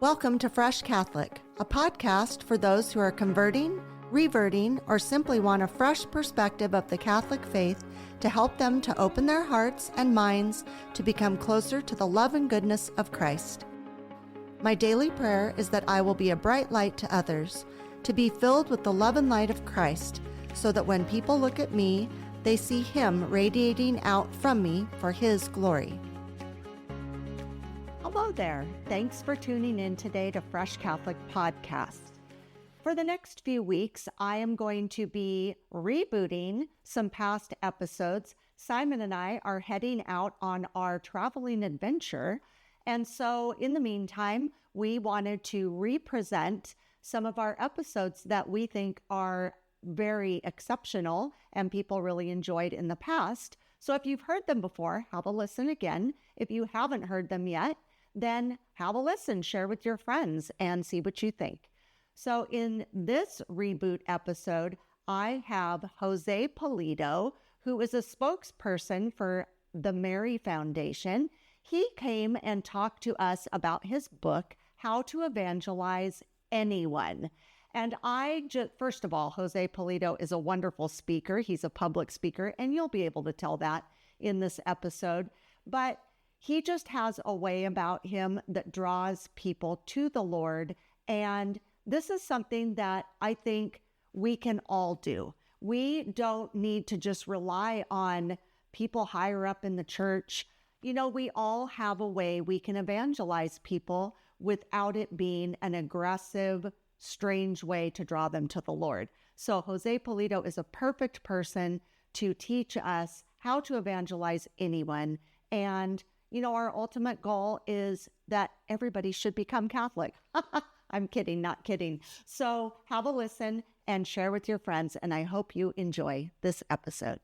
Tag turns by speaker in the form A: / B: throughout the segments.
A: Welcome to Fresh Catholic, a podcast for those who are converting, reverting, or simply want a fresh perspective of the Catholic faith to help them to open their hearts and minds to become closer to the love and goodness of Christ. My daily prayer is that I will be a bright light to others, to be filled with the love and light of Christ, so that when people look at me, they see Him radiating out from me for His glory. Hello there. Thanks for tuning in today to Fresh Catholic Podcast. For the next few weeks, I am going to be rebooting some past episodes. Simon and I are heading out on our traveling adventure. And so in the meantime, we wanted to represent some of our episodes that we think are very exceptional and people really enjoyed in the past. So if you've heard them before, have a listen again. If you haven't heard them yet, then have a listen, share with your friends, and see what you think. So in this reboot episode, I have Jose Pulido, who is a spokesperson for the Mary Foundation. He came and talked to us about his book, How to Evangelize Anyone. And first of all, Jose Pulido is a wonderful speaker. He's a public speaker, and you'll be able to tell that in this episode. But he just has a way about him that draws people to the Lord. And this is something that I think we can all do. We don't need to just rely on people higher up in the church. You know, we all have a way we can evangelize people without it being an aggressive, strange way to draw them to the Lord. So Jose Pulido is a perfect person to teach us how to evangelize anyone. And you know, our ultimate goal is that everybody should become Catholic. I'm kidding, not kidding. So have a listen and share with your friends, and I hope you enjoy this episode.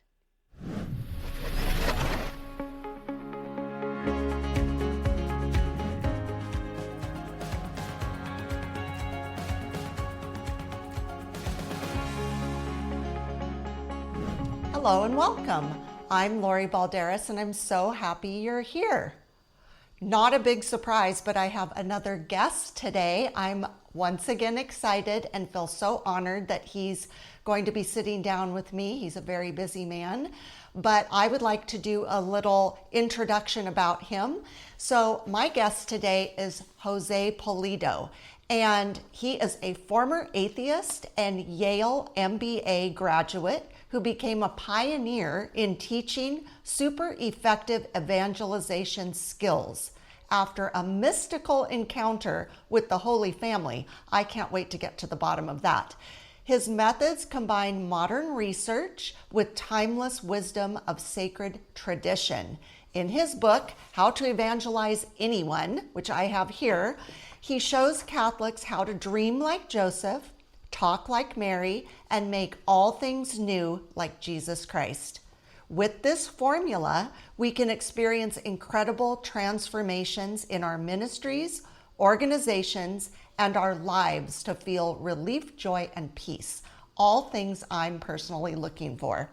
A: Hello and welcome. I'm Lori Balderas, and I'm so happy you're here. Not a big surprise, but I have another guest today. I'm once again excited and feel so honored that he's going to be sitting down with me. He's a very busy man, but I would like to do a little introduction about him. So my guest today is Jose Pulido, and he is a former atheist and Yale MBA graduate who became a pioneer in teaching super effective evangelization skills after a mystical encounter with the Holy Family. I can't wait to get to the bottom of that. His methods combine modern research with timeless wisdom of sacred tradition. In his book, How to Evangelize Anyone, which I have here, he shows Catholics how to dream like Joseph, talk like Mary, and make all things new like Jesus Christ. With this formula, we can experience incredible transformations in our ministries, organizations, and our lives to feel relief, joy, and peace. All things I'm personally looking for.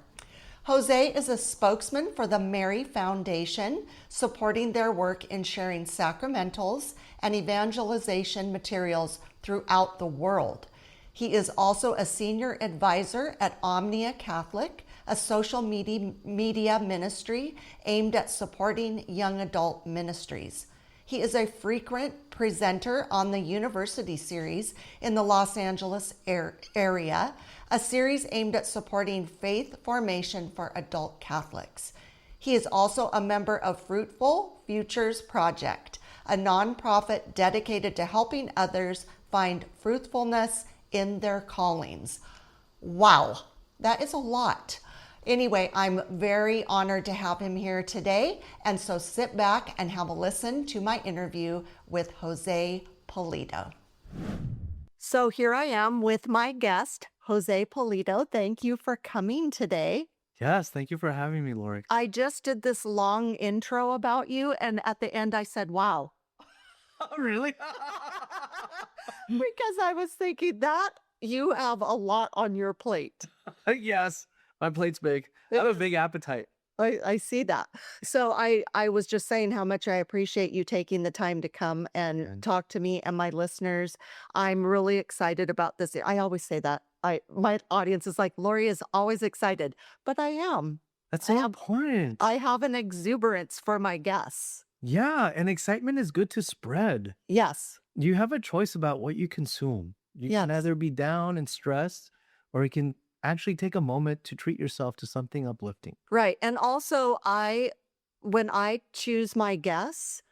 A: Jose is a spokesman for the Mary Foundation, supporting their work in sharing sacramentals and evangelization materials throughout the world. He is also a senior advisor at Omnia Catholic, a social media ministry aimed at supporting young adult ministries. He is a frequent presenter on the University series in the Los Angeles area, a series aimed at supporting faith formation for adult Catholics. He is also a member of Fruitful Futures Project, a nonprofit dedicated to helping others find fruitfulness in their callings. Wow, that is a lot. Anyway, I'm very honored to have him here today, and so sit back and have a listen to my interview with Jose Pulido. So here I am with my guest, Jose Pulido. Thank you for coming today.
B: Yes, thank you for having me, Lori.
A: I just did this long intro about you, and at the end I said, wow.
B: Oh, really?
A: Because I was thinking that you have a lot on your plate.
B: Yes, my plate's big. I have a big appetite.
A: I see that. So I was just saying how much I appreciate you taking the time to come and
B: And
A: talk to me and my listeners. I'm really excited about this. I always say that. My audience is like, Lori is always excited, but I am.
B: that's
A: I
B: so
A: have I
B: important.
A: have an exuberance for my guests.
B: Yeah, and excitement is good to spread.
A: Yes.
B: You have a choice about what you consume. You can
A: Yes.
B: either be down and stressed, or you can actually take a moment to treat yourself to something uplifting.
A: Right. And also when I choose my guests,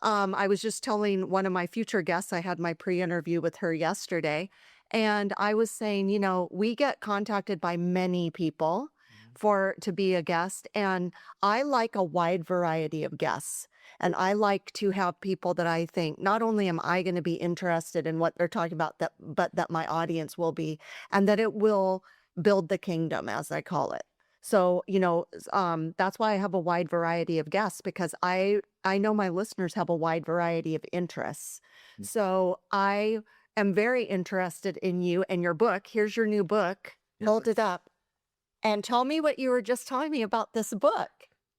A: I was just telling one of my future guests, I had my pre-interview with her yesterday, and I was saying, we get contacted by many people
B: Mhm.
A: for to be a guest, and I like a wide variety of guests. And I like to have people that I think not only am I going to be interested in what they're talking about, but that my audience will be, and that it will build the kingdom, as I call it. So, that's why I have a wide variety of guests because I know my listeners have a wide variety of interests.
B: Mm.
A: So I am very interested in you and your book. Here's your new book.
B: Yes.
A: Hold it up and tell me what you were just telling me about this book.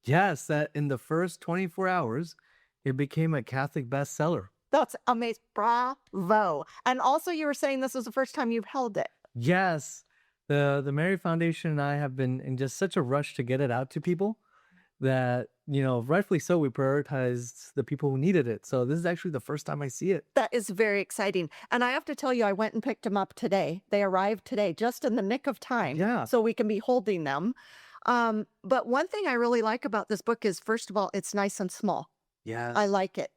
B: Yes, that in the first 24 hours, it became a Catholic bestseller.
A: That's amazing. Bravo. And also you were saying this was the first time you've held it.
B: Yes, the Mary Foundation and I have been in just such a rush to get it out to people that, rightfully so, we prioritized the people who needed it. So this is actually the first time I see it.
A: That is very exciting. And I have to tell you, I went and picked them up today. They arrived today, just in the nick of time.
B: Yeah.
A: So we can be holding them. But one thing I really like about this book is, first of all, it's nice and small.
B: Yes.
A: I like it.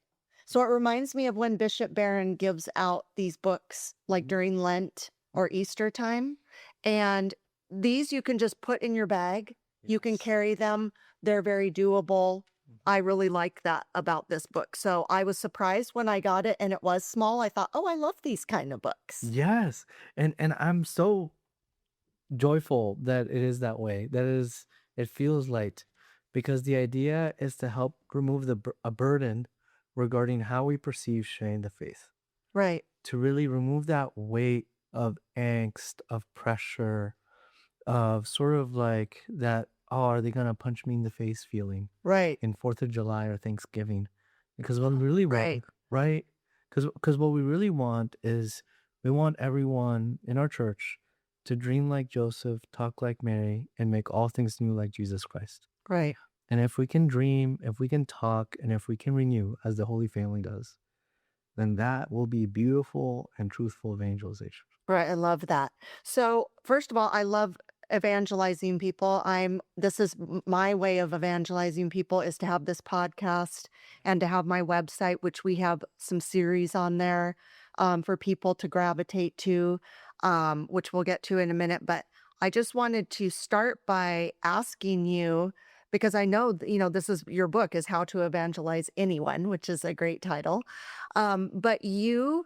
A: So it reminds me of when Bishop Barron gives out these books, like during Lent or Easter time. And these you can just put in your bag. You can
B: Yes.
A: carry them. They're very doable. I really like that about this book. So I was surprised when I got it and it was small. I thought, oh, I love these kind of books.
B: Yes. And I'm so joyful that it is that way. It feels light because the idea is to help remove a burden regarding how we perceive sharing the faith.
A: Right.
B: To really remove that weight of angst, of pressure, of sort of like that, oh, are they gonna punch me in the face feeling
A: Right.
B: in 4th of July or Thanksgiving? Because what we really want,
A: Right.
B: right? Because what we really want is we want everyone in our church to dream like Joseph, talk like Mary, and make all things new like Jesus Christ.
A: Right.
B: And if we can dream, if we can talk, and if we can renew as the Holy Family does, then that will be beautiful and truthful evangelization.
A: Right. I love that. So, first of all, I love evangelizing people. This is my way of evangelizing people is to have this podcast and to have my website, which we have some series on there for people to gravitate to, which we'll get to in a minute. But I just wanted to start by asking you, because I know, this is your book is How to Evangelize Anyone, which is a great title. But you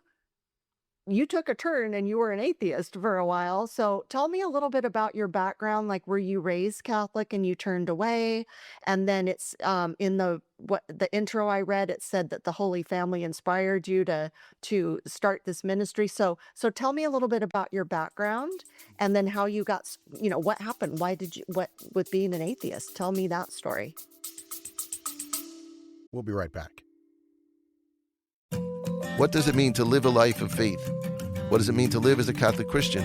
A: took a turn and you were an atheist for a while. So tell me a little bit about your background. Like, were you raised Catholic and you turned away? And then it's in the intro I read, it said that the Holy Family inspired you to start this ministry. So tell me a little bit about your background and then how you got, what happened? Why did you, what with being an atheist? Tell me that story.
C: We'll be right back. What does it mean to live a life of faith? What does it mean to live as a Catholic Christian?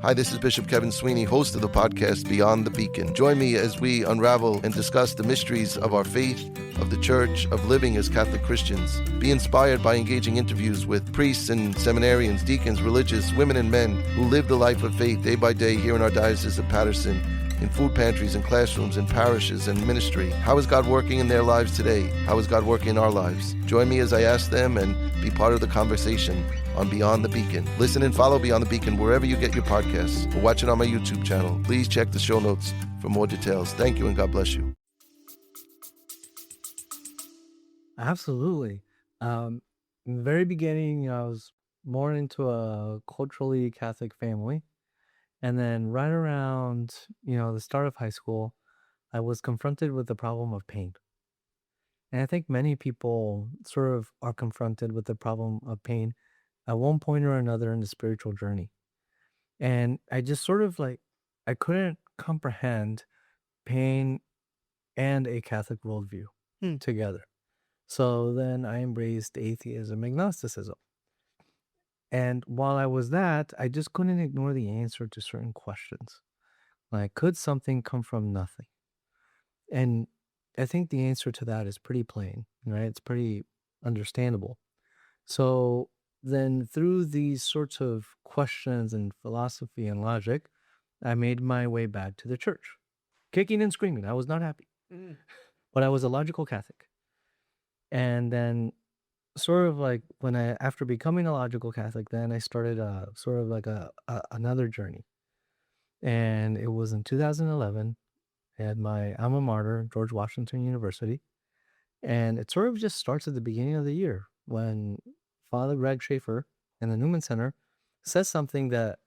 C: Hi, this is Bishop Kevin Sweeney, host of the podcast Beyond the Beacon. Join me as we unravel and discuss the mysteries of our faith, of the church, of living as Catholic Christians. Be inspired by engaging interviews with priests and seminarians, deacons, religious, women and men who live the life of faith day by day here in our Diocese of Patterson, in food pantries and classrooms and parishes and ministry. How is God working in their lives today? How is God working in our lives? Join me as I ask them and be part of the conversation on Beyond the Beacon. Listen and follow Beyond the Beacon wherever you get your podcasts or watch it on my YouTube channel. Please check the show notes for more details. Thank you and God bless you.
B: Absolutely. In the very beginning, I was born into a culturally Catholic family. And then right around, the start of high school, I was confronted with the problem of pain. And I think many people sort of are confronted with the problem of pain at one point or another in the spiritual journey. And I just sort of I couldn't comprehend pain and a Catholic worldview
A: Hmm.
B: together. So then I embraced atheism, agnosticism. And while I was that, I just couldn't ignore the answer to certain questions. Like, could something come from nothing? And I think the answer to that is pretty plain, right? It's pretty understandable. So then through these sorts of questions and philosophy and logic, I made my way back to the church, kicking and screaming. I was not happy, but I was a logical Catholic. And then sort of like after becoming a logical Catholic, then I started sort of like another journey. And it was in 2011 at my alma mater, George Washington University. And it sort of just starts at the beginning of the year when Father Greg Schaefer in the Newman Center says something that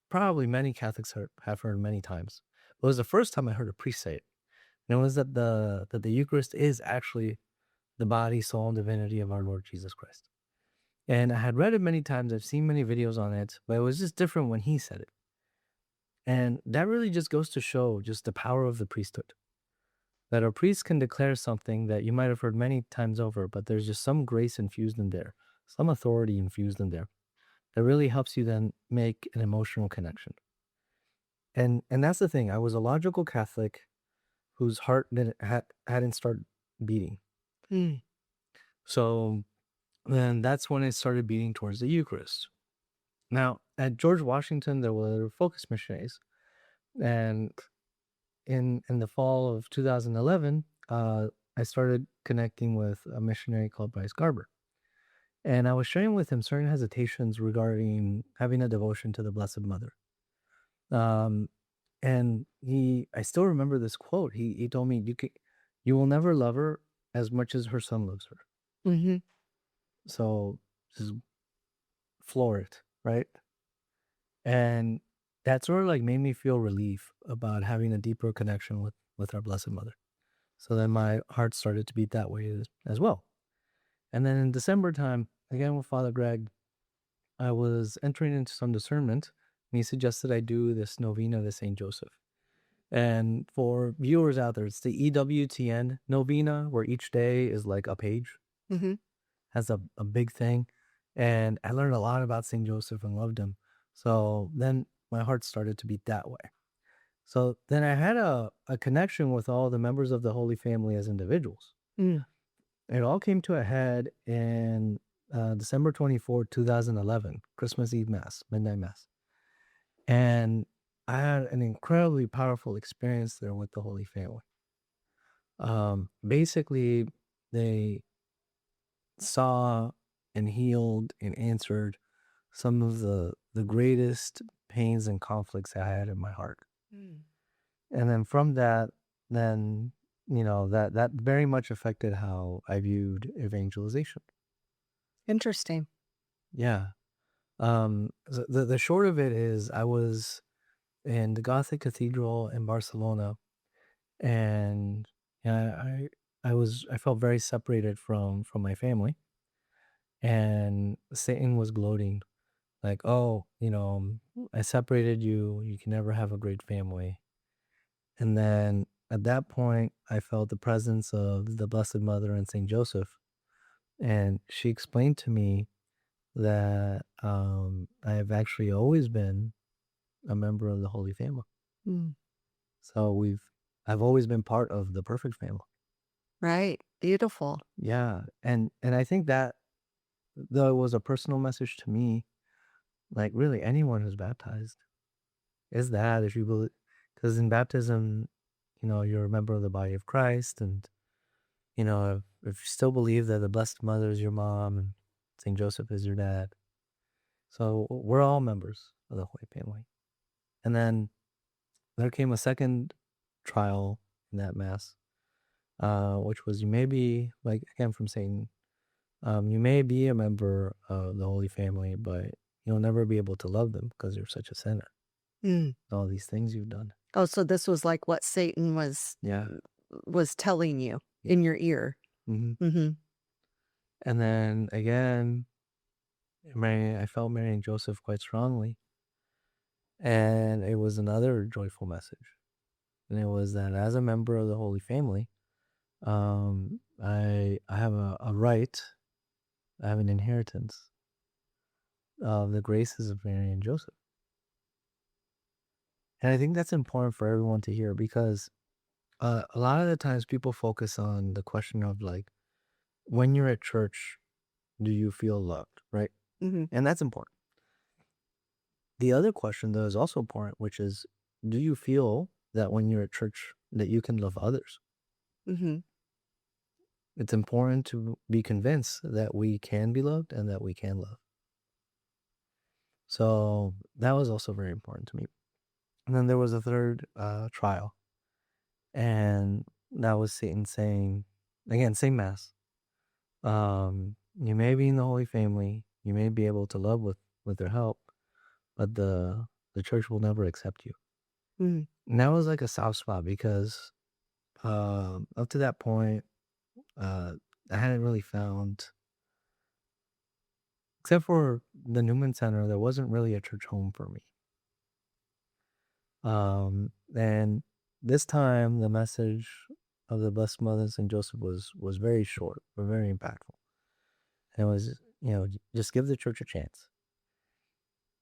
B: probably many Catholics have heard many times. But it was the first time I heard a priest say it. And it was that the Eucharist is actually the body, soul, and divinity of our Lord Jesus Christ. And I had read it many times. I've seen many videos on it, but it was just different when he said it. And that really just goes to show just the power of the priesthood. That a priest can declare something that you might have heard many times over, but there's just some grace infused in there, some authority infused in there that really helps you then make an emotional connection. And that's the thing. I was a logical Catholic whose heart hadn't started beating. So then that's when it started beating towards the Eucharist. Now, at George Washington, there were focus missionaries. And in the fall of 2011, I started connecting with a missionary called Bryce Garber. And I was sharing with him certain hesitations regarding having a devotion to the Blessed Mother. And I still remember this quote. He told me, you will never love her as much as her son loves her. So just floor it, right? And that sort of like made me feel relief about having a deeper connection with our Blessed Mother. So then my heart started to beat that way as well. And then in December time, again with Father Greg, I was entering into some discernment, and he suggested I do this novena to St. Joseph. And for viewers out there, it's the EWTN novena, where each day is like a page. Has a big thing. And I learned a lot about St. Joseph and loved him. So then my heart started to beat that way. So then I had a connection with all the members of the Holy Family as individuals. It all came to a head in December 24, 2011, Christmas Eve Mass, Midnight Mass. And I had an incredibly powerful experience there with the Holy Family. Basically, they saw and healed and answered some of the greatest pains and conflicts I had in my heart. And then from that, then, that very much affected how I viewed evangelization.
A: Interesting.
B: Yeah. The short of it is I was in the Gothic Cathedral in Barcelona, and I felt very separated from my family, and Satan was gloating like, oh, I separated you. You can never have a great family. And then at that point, I felt the presence of the Blessed Mother and St. Joseph. And she explained to me that I have actually always been a member of the Holy Family. So I've always been part of the perfect family.
A: Right. Beautiful.
B: Yeah. And I think that though it was a personal message to me, like really anyone who's baptized is that, if you believe, because in baptism, you're a member of the body of Christ, and if you still believe that the Blessed Mother is your mom and St. Joseph is your dad, so we're all members of the Holy Family. And then there came a second trial in that Mass, which was, you may be, like, again from Satan, you may be a member of the Holy Family, but you'll never be able to love them because you're such a sinner. All these things you've done.
A: Oh, so this was like what Satan was telling you in your ear.
B: And then again, I felt Mary and Joseph quite strongly. And it was another joyful message. And it was that as a member of the Holy Family, I have a right, I have an inheritance of the graces of Mary and Joseph. And I think that's important for everyone to hear because a lot of the times people focus on the question of like, when you're at church, do you feel loved, right?
A: Mm-hmm.
B: And that's important. The other question, though, is also important, which is, do you feel that when you're at church that you can love others?
A: Mm-hmm.
B: It's important to be convinced that we can be loved and that we can love. So that was also very important to me. And then there was a third trial, and that was Satan saying, again, same mass. You may be in the Holy Family, you may be able to love with their help, but the church will never accept you.
A: Mm-hmm.
B: And that was like a soft spot because up to that point, I hadn't really found, except for the Newman Center, there wasn't really a church home for me. And this time, the message of the Blessed Mother and Saint Joseph was very short, but very impactful. And it was, just give the church a chance.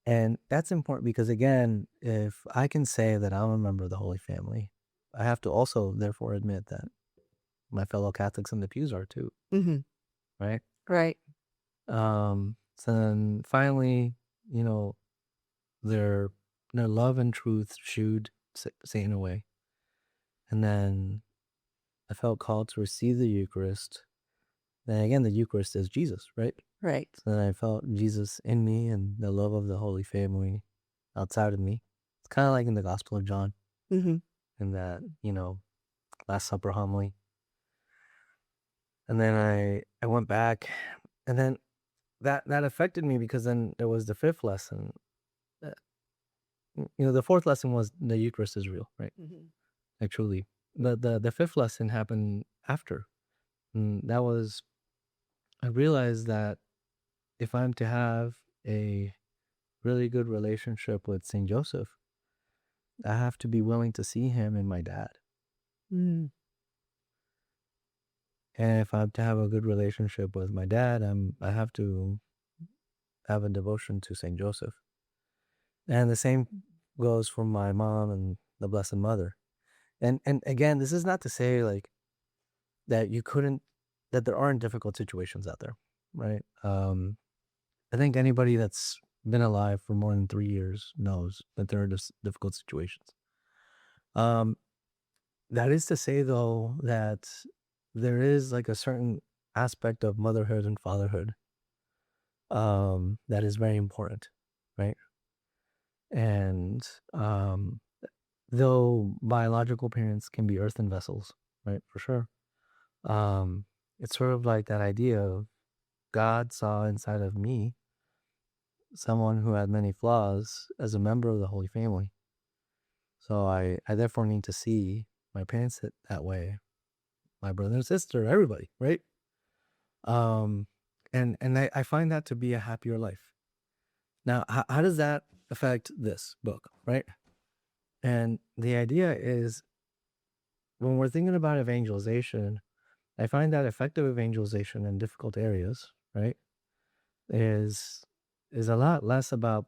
B: And that's important because, again, if I can say that I'm a member of the Holy Family, I have to also, therefore, admit that my fellow Catholics in the pews are too,
A: Mm-hmm.
B: right?
A: Right.
B: So then finally, their love and truth shooed Satan away. And then I felt called to receive the Eucharist. Then again, the Eucharist is Jesus, right?
A: Right.
B: So then I felt Jesus in me and the love of the Holy Family outside of me. It's kind of like in the Gospel of John,
A: Mm-hmm.
B: in that, Last Supper homily. And then I went back, and then that affected me because then there was the fifth lesson. The fourth lesson was the Eucharist is real, right?
A: Mm-hmm.
B: Like truly. But the fifth lesson happened after. And that was, I realized that if I'm to have a really good relationship with Saint Joseph, I have to be willing to see him in my dad.
A: Mm-hmm.
B: And if I'm to have a good relationship with my dad, I have to have a devotion to Saint Joseph. And the same goes for my mom and the Blessed Mother. And again, this is not to say like that that there aren't difficult situations out there, right? I think anybody that's been alive for more than 3 years knows that there are difficult situations. That is to say, though, that there is like a certain aspect of motherhood and fatherhood that is very important, right? And though biological parents can be earthen vessels, right, for sure, it's sort of like that idea of God saw inside of me someone who had many flaws as a member of the Holy Family. So I therefore need to see my parents that way, my brother and sister, everybody, right? And I find that to be a happier life. Now, how does that affect this book, right? And the idea is, when we're thinking about evangelization, I find that effective evangelization in difficult areas, right, is a lot less about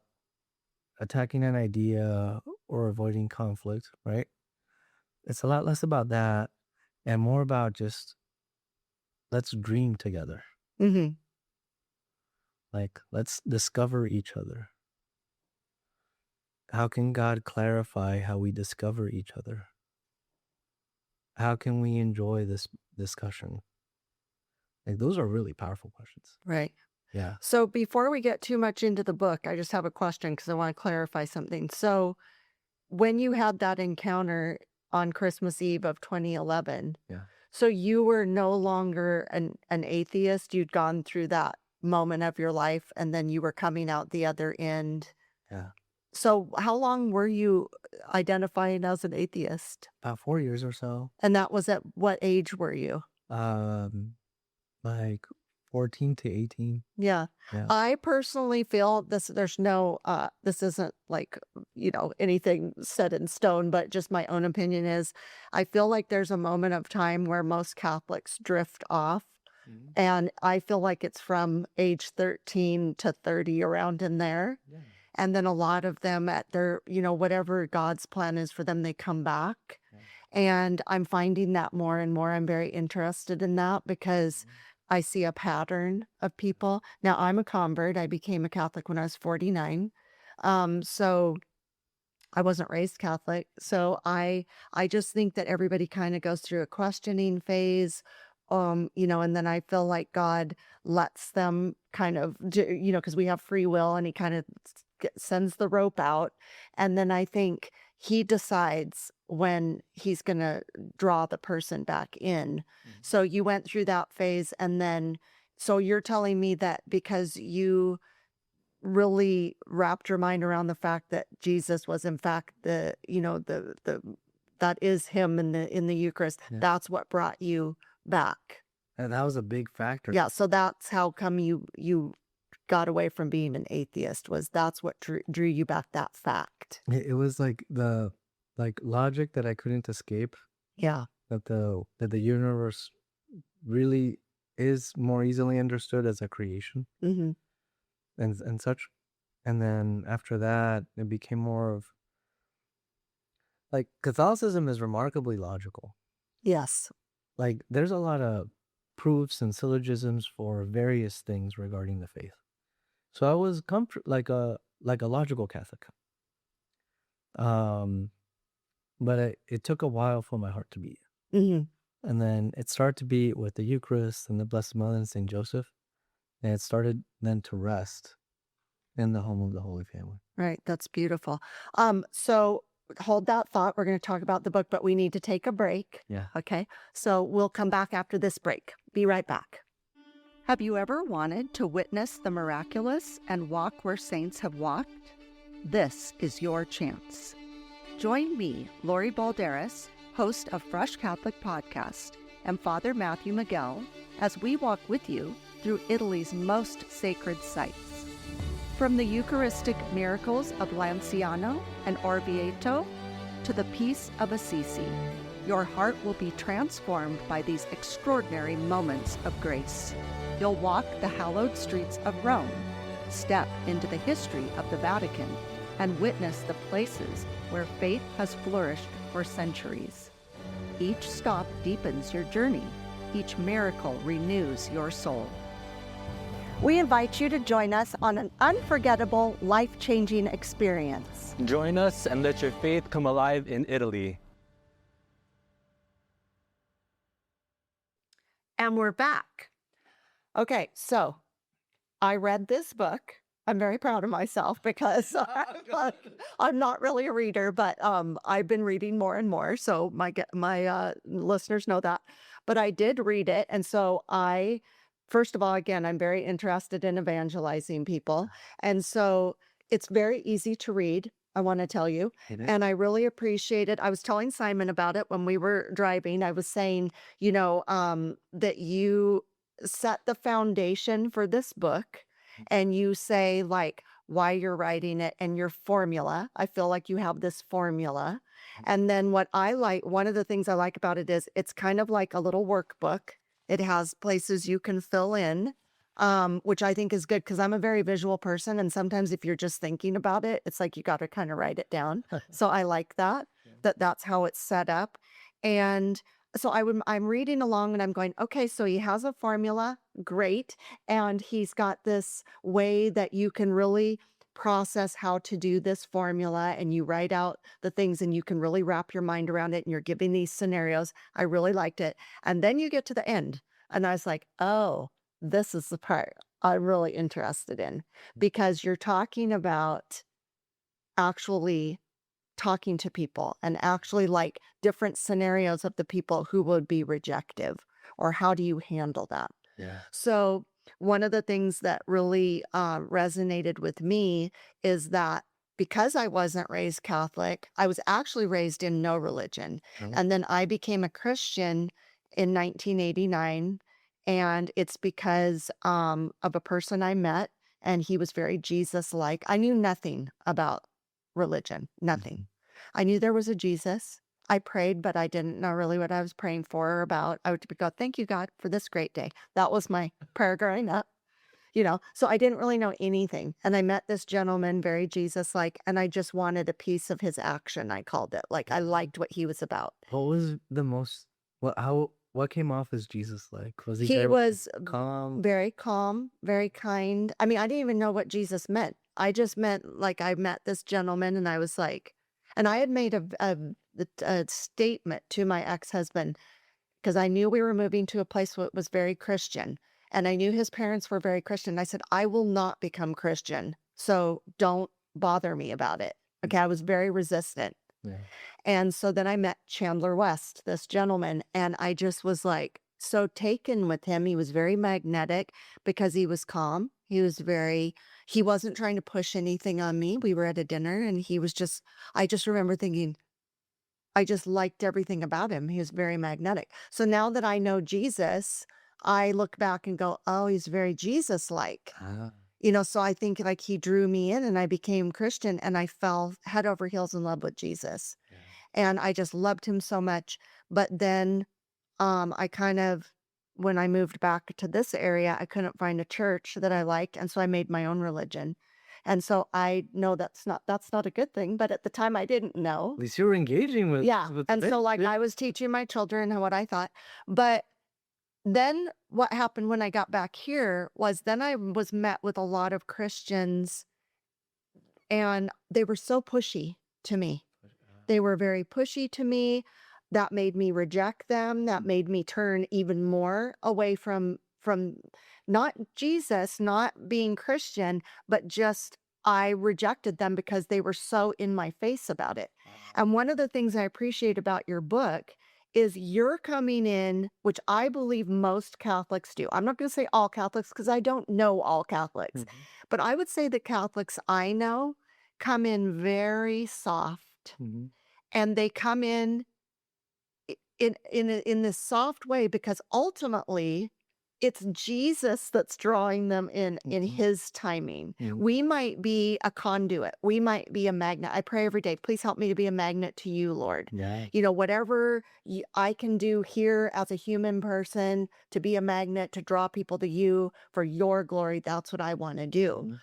B: attacking an idea or avoiding conflict, right? It's a lot less about that and more about just let's dream together.
A: Mm-hmm.
B: Like, let's discover each other. How can God clarify how we discover each other? How can we enjoy this discussion? Like, those are really powerful questions.
A: Right.
B: Yeah.
A: So before we get too much into the book, I just have a question because I want to clarify something. So when you had that encounter on Christmas Eve of 2011,
B: Yeah.
A: so you were no longer an atheist. You'd gone through that moment of your life and then you were coming out the other end.
B: Yeah.
A: So how long were you identifying as an atheist?
B: About 4 years or so.
A: And that was at what age were you?
B: Like 14 to 18.
A: Yeah.
B: Yeah.
A: I personally feel there's no, this isn't like, anything set in stone, but just my own opinion is I feel like there's a moment of time where most Catholics drift off.
B: Mhm.
A: And I feel like it's from age 13 to 30, around in there.
B: Yeah.
A: And then a lot of them at their, whatever God's plan is for them, they come back.
B: Yeah.
A: And I'm finding that more and more. I'm very interested in that because I see a pattern of people. Now, I'm a convert. I became a Catholic when I was 49. So I wasn't raised Catholic. So I just think that everybody kind of goes through a questioning phase. And then I feel like God lets them kind of do, because we have free will, and he kind of sends the rope out. And then I think he decides when he's going to draw the person back in. So you went through that phase, and then, so you're telling me that because you really wrapped your mind around the fact that Jesus was in fact the that is him in the Eucharist,
B: Yeah.
A: that's what brought you back.
B: And that was a big factor.
A: Yeah, so that's how come you got away from being an atheist, was that's what drew you back, that fact.
B: It was like the logic that I couldn't escape,
A: Yeah.
B: that the universe really is more easily understood as a creation
A: Mm-hmm.
B: and such. And then after that, it became more of like Catholicism is remarkably logical.
A: Yes.
B: Like there's a lot of proofs and syllogisms for various things regarding the faith. So I was like a logical Catholic. But it took a while for my heart to beat.
A: Mm-hmm.
B: And then it started to beat with the Eucharist and the Blessed Mother and Saint Joseph. And it started then to rest in the home of the Holy Family.
A: Right. That's beautiful. So hold that thought. We're going to talk about the book, but we need to take a break.
B: Yeah.
A: Okay. So we'll come back after this break. Be right back. Have you ever wanted to witness the miraculous and walk where saints have walked? This is your chance. Join me, Lori Balderas, host of Fresh Catholic Podcast, and Father Matthew Miguel, as we walk with you through Italy's most sacred sites. From the Eucharistic miracles of Lanciano and Orvieto to the peace of Assisi, your heart will be transformed by these extraordinary moments of grace. You'll walk the hallowed streets of Rome, step into the history of the Vatican, and witness the places where faith has flourished for centuries. Each stop deepens your journey. Each miracle renews your soul. We invite you to join us on an unforgettable, life-changing experience.
D: Join us and let your faith come alive in Italy.
A: And we're back. Okay, so I read this book. I'm very proud of myself because I'm not really a reader, but I've been reading more and more. So my listeners know that. But I did read it. And so first of all, again, I'm very interested in evangelizing people. And so it's very easy to read, I want to tell you. And I really appreciate it. I was telling Simon about it when we were driving. I was saying, that you set the foundation for this book, and you say like why you're writing it and your formula. I feel like you have this formula. And then one of the things I like about it is it's kind of like a little workbook. It has places you can fill in, which I think is good because I'm a very visual person. And sometimes if you're just thinking about it, it's like you got to kind of write it down. So I like that that's how it's set up. And so I'm reading along and I'm going, okay, so he has a formula. Great. And he's got this way that you can really process how to do this formula, and you write out the things and you can really wrap your mind around it, and you're giving these scenarios. I really liked it. And then you get to the end and I was like, oh, this is the part I'm really interested in, because you're talking about actually talking to people and actually like different scenarios of the people who would be rejective, or how do you handle that?
B: Yeah.
A: So one of the things that really resonated with me is that because I wasn't raised Catholic, I was actually raised in no religion.
B: Oh.
A: And then I became a Christian in 1989. And it's because of a person I met, and he was very Jesus-like. I knew nothing about religion, nothing.
B: Mhm.
A: I knew there was a Jesus. I prayed, but I didn't know really what I was praying for or about. I would go, thank you, God, for this great day. That was my prayer growing up, So I didn't really know anything. And I met this gentleman, very Jesus-like, and I just wanted a piece of his action, I called it. Like, I liked what he was about.
B: What was the most what came off as Jesus like? Was he
A: He
B: very
A: was
B: calm?
A: very calm, very kind. I mean, I didn't even know what Jesus meant. I just meant like I met this gentleman and I was like, and I had made a statement to my ex-husband because I knew we were moving to a place that was very Christian. And I knew his parents were very Christian. I said, I will not become Christian. So don't bother me about it. Okay. I was very resistant.
B: Yeah.
A: And so then I met Chandler West, this gentleman, and I just was like so taken with him. He was very magnetic because he was calm. He wasn't trying to push anything on me. We were at a dinner and I just remember thinking, I just liked everything about him. He was very magnetic. So now that I know Jesus, I look back and go, oh, he's very Jesus-like.
B: Ah.
A: So I think like he drew me in and I became Christian and I fell head over heels in love with Jesus.
B: Yeah.
A: And I just loved him so much. But then I kind of, when I moved back to this area, I couldn't find a church that I liked. And so I made my own religion. And so I know that's not a good thing. But at the time I didn't know.
B: At least you were engaging with
A: Yeah. And
B: it.
A: so like
B: Yeah.
A: I was teaching my children what I thought. But then what happened when I got back here was then I was met with a lot of Christians and they were so pushy to me. They were very pushy to me. That made me reject them. That made me turn even more away from not Jesus, not being Christian, but just I rejected them because they were so in my face about it. And one of the things I appreciate about your book is you're coming in, which I believe most Catholics do. I'm not going to say all Catholics because I don't know all Catholics,
B: Mhm.
A: but I would say the Catholics I know come in very soft.
B: Mhm.
A: And they come in in this soft way because ultimately it's Jesus that's drawing them in
B: Mhm.
A: his timing.
B: Mhm.
A: We might be a conduit. We might be a magnet. I pray every day, please help me to be a magnet to you, Lord.
B: Yeah.
A: Whatever I can do here as a human person to be a magnet, to draw people to you for your glory, that's what I want to do.
B: Mhm.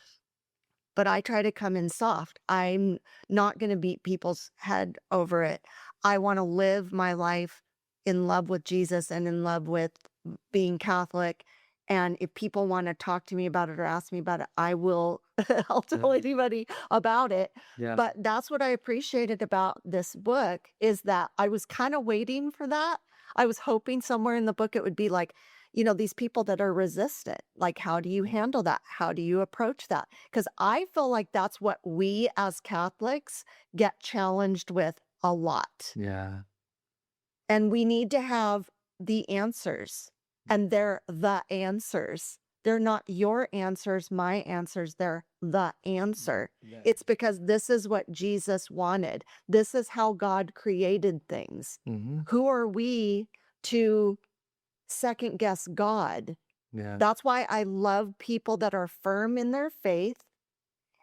A: But I try to come in soft. I'm not going to beat people's head over it. I want to live my life in love with Jesus and in love with being Catholic. And if people want to talk to me about it or ask me about it, I will. I'll tell anybody about it.
B: Yeah.
A: But that's what I appreciated about this book is that I was kind of waiting for that. I was hoping somewhere in the book it would be like, these people that are resistant, like, how do you handle that? How do you approach that? Because I feel like that's what we as Catholics get challenged with a lot.
B: Yeah.
A: And we need to have the answers, and they're the answers. They're not your answers, my answers. They're the answer.
B: Yeah.
A: It's because this is what Jesus wanted. This is how God created things.
B: Mhm.
A: Who are we to second guess God?
B: Yeah.
A: That's why I love people that are firm in their faith.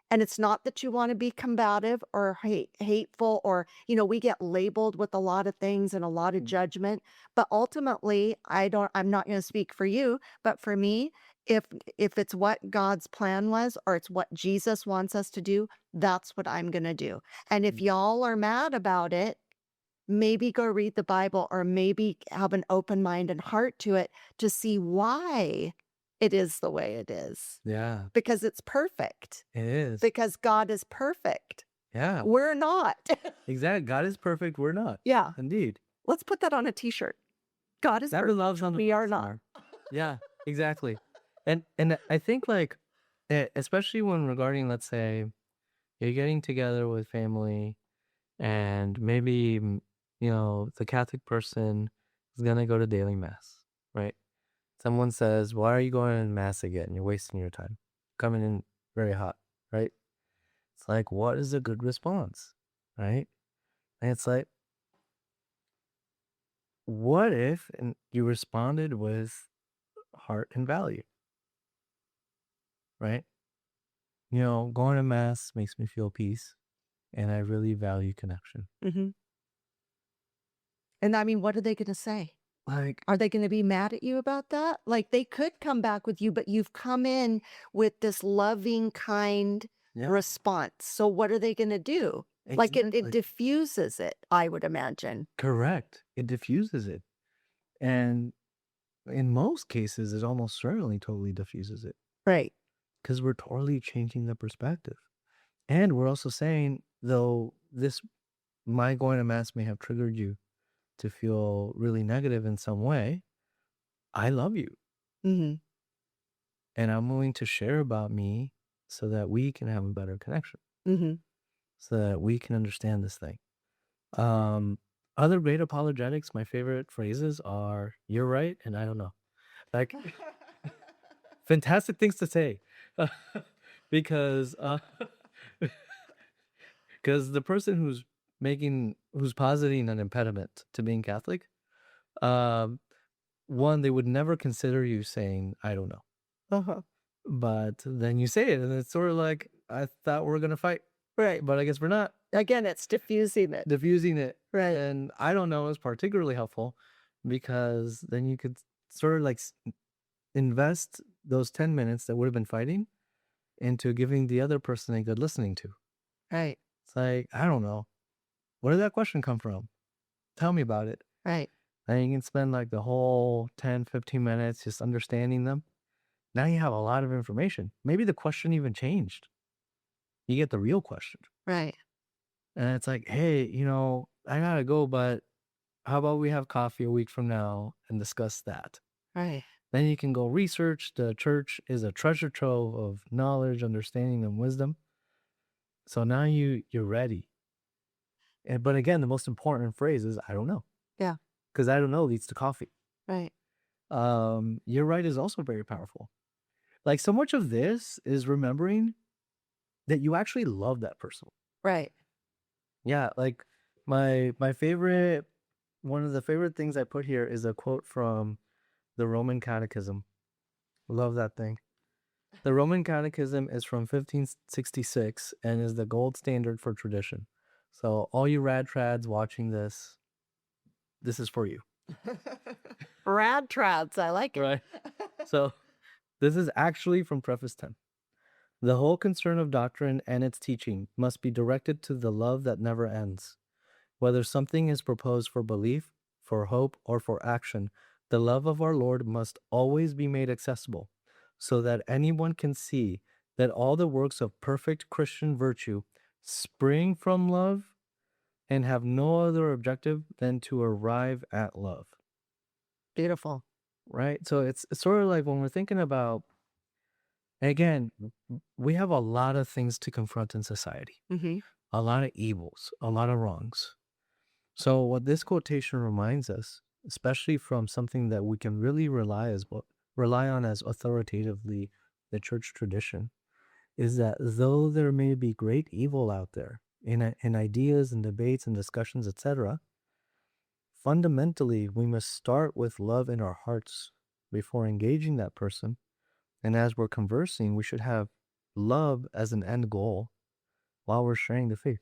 A: And it's not that you want to be combative or hateful or, we get labeled with a lot of things and a lot of judgment. But ultimately, I'm not going to speak for you, but for me, if it's what God's plan was or it's what Jesus wants us to do, that's what I'm going to do. And if y'all are mad about it, maybe go read the Bible or maybe have an open mind and heart to it to see why it is the way it is.
B: Yeah.
A: Because it's perfect.
B: It is.
A: Because God is perfect.
B: Yeah.
A: We're not.
B: Exactly. God is perfect. We're not.
A: Yeah.
B: Indeed.
A: Let's put that on a t-shirt. God is
B: That
A: perfect.
B: loves on the
A: We are
B: star.
A: not.
B: Yeah, exactly. And I think like especially when regarding, let's say, you're getting together with family and maybe the Catholic person is gonna go to daily mass, right? Someone says, "Why are you going to mass again? You're wasting your time. Coming in very hot," right? It's like, what is a good response, right? And it's like, what if and you responded with heart and value, right? Going to mass makes me feel peace, and I really value connection.
A: Mm-hmm. And I mean, what are they going to say?
B: Like,
A: Are they going to be mad at you about that? Like, they could come back with you, but you've come in with this loving, kind
B: yeah,
A: response. So what are they going to do? Like, it
B: exactly.
A: diffuses it, I would imagine.
B: Correct. It diffuses it. And in most cases, it almost certainly totally diffuses it
A: Right.
B: because we're totally changing the perspective. And we're also saying, though, my going to mass may have triggered you to feel really negative in some way, I love you.
A: Mm-hmm.
B: And I'm willing to share about me so that we can have a better connection,
A: Mm-hmm.
B: so that we can understand this thing. Other great apologetics, my favorite phrases are, "You're right," and "I don't know." Like, fantastic things to say. Because because the person who's positing an impediment to being Catholic, um, one, they would never consider you saying, "I don't know."
A: Uh-huh.
B: But then you say it, and it's sort of like, I thought we were gonna fight,
A: Right.
B: but I guess we're not.
A: Again, it's diffusing it.
B: Diffusing it.
A: Right.
B: And I don't know is particularly helpful because then you could sort of like invest those 10 minutes that would have been fighting into giving the other person a good listening to.
A: Right.
B: It's like, I don't know. Where did that question come from? Tell me about it.
A: Right.
B: And you can spend like the whole 10, 15 minutes just understanding them. Now you have a lot of information. Maybe the question even changed. You get the real question.
A: Right.
B: And it's like, hey, I gotta go, but how about we have coffee a week from now and discuss that?
A: Right.
B: Then you can go research. The church is a treasure trove of knowledge, understanding, and wisdom. So now you're ready. But again, the most important phrase is, I don't know.
A: Yeah.
B: Because I don't know leads to coffee.
A: Right.
B: You're right is also very powerful. Like, so much of this is remembering that you actually love that person.
A: Right.
B: Yeah, like my favorite, one of the favorite things I put here is a quote from the Roman Catechism. Love that thing. The Roman Catechism is from 1566 and is the gold standard for tradition. So all you rad trads watching this is for you.
A: Rad trads. I like it.
B: Right. So this is actually from Preface 10. The whole concern of doctrine and its teaching must be directed to the love that never ends. Whether something is proposed for belief, for hope, or for action, the love of our Lord must always be made accessible, so that anyone can see that all the works of perfect Christian virtue spring from love and have no other objective than to arrive at love.
A: Beautiful.
B: Right? So it's sort of like when we're thinking about, again, we have a lot of things to confront in society,
A: Mm-hmm.
B: a lot of evils, a lot of wrongs. So what this quotation reminds us, especially from something that we can really rely on as authoritatively the church tradition, is that though there may be great evil out there in ideas and debates and discussions, etc., fundamentally we must start with love in our hearts before engaging that person. And as we're conversing, we should have love as an end goal while we're sharing the faith.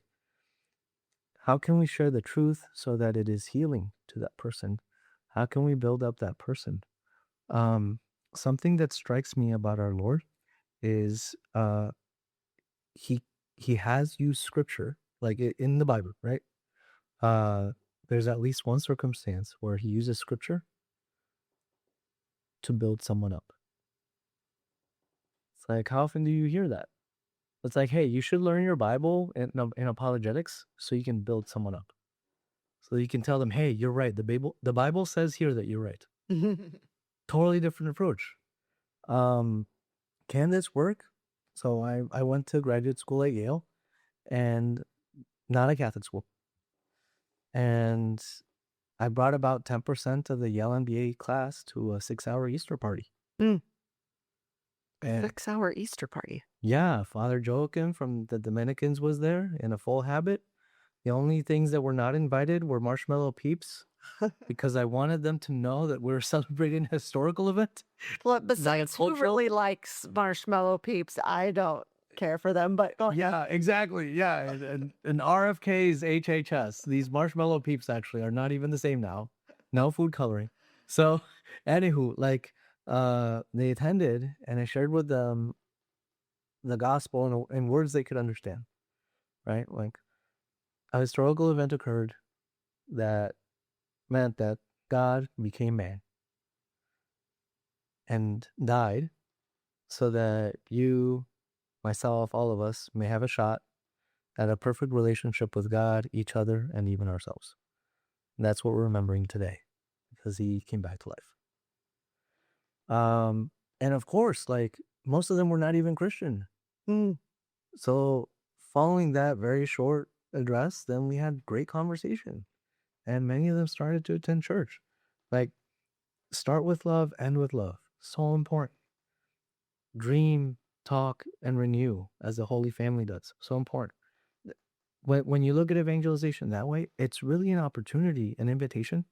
B: How can we share the truth so that it is healing to that person? How can we build up that person? Something that strikes me about our Lord is he has used scripture, like in the Bible, right? There's at least one circumstance where he uses scripture to build someone up. It's like, how often do you hear that? It's like, hey, you should learn your Bible in apologetics so you can build someone up. So you can tell them, hey, you're right. The Bible says here that you're right. Totally different approach. Can this work? So I went to graduate school at Yale, and not a Catholic school. And I brought about 10% of the Yale MBA class to a 6-hour Easter party.
A: Mm.
B: And
A: 6-hour Easter party.
B: yeah, Father Joachim from the Dominicans was there in a full habit. The only things that were not invited were marshmallow peeps because I wanted them to know that we're celebrating a historical event.
A: Well, besides, who
B: cultural?
A: really likes marshmallow peeps? I don't care for them, but go ahead.
B: Yeah, exactly. Yeah, and RFK's HHS. These marshmallow peeps actually are not even the same now. No food coloring. So, anywho, like, they attended, and I shared with them the gospel in words they could understand. Right, like a historical event occurred that meant that God became man and died so that you, myself, all of us may have a shot at a perfect relationship with God, each other, and even ourselves. And that's what we're remembering today because he came back to life. And of course, like most of them were not even Christian.
A: Mm.
B: So following that very short address, then we had great conversation. And many of them started to attend church. Like, start with love, end with love. So important. Dream, talk, and renew as the Holy Family does. So important. When you look at evangelization that way, it's really an opportunity, an invitation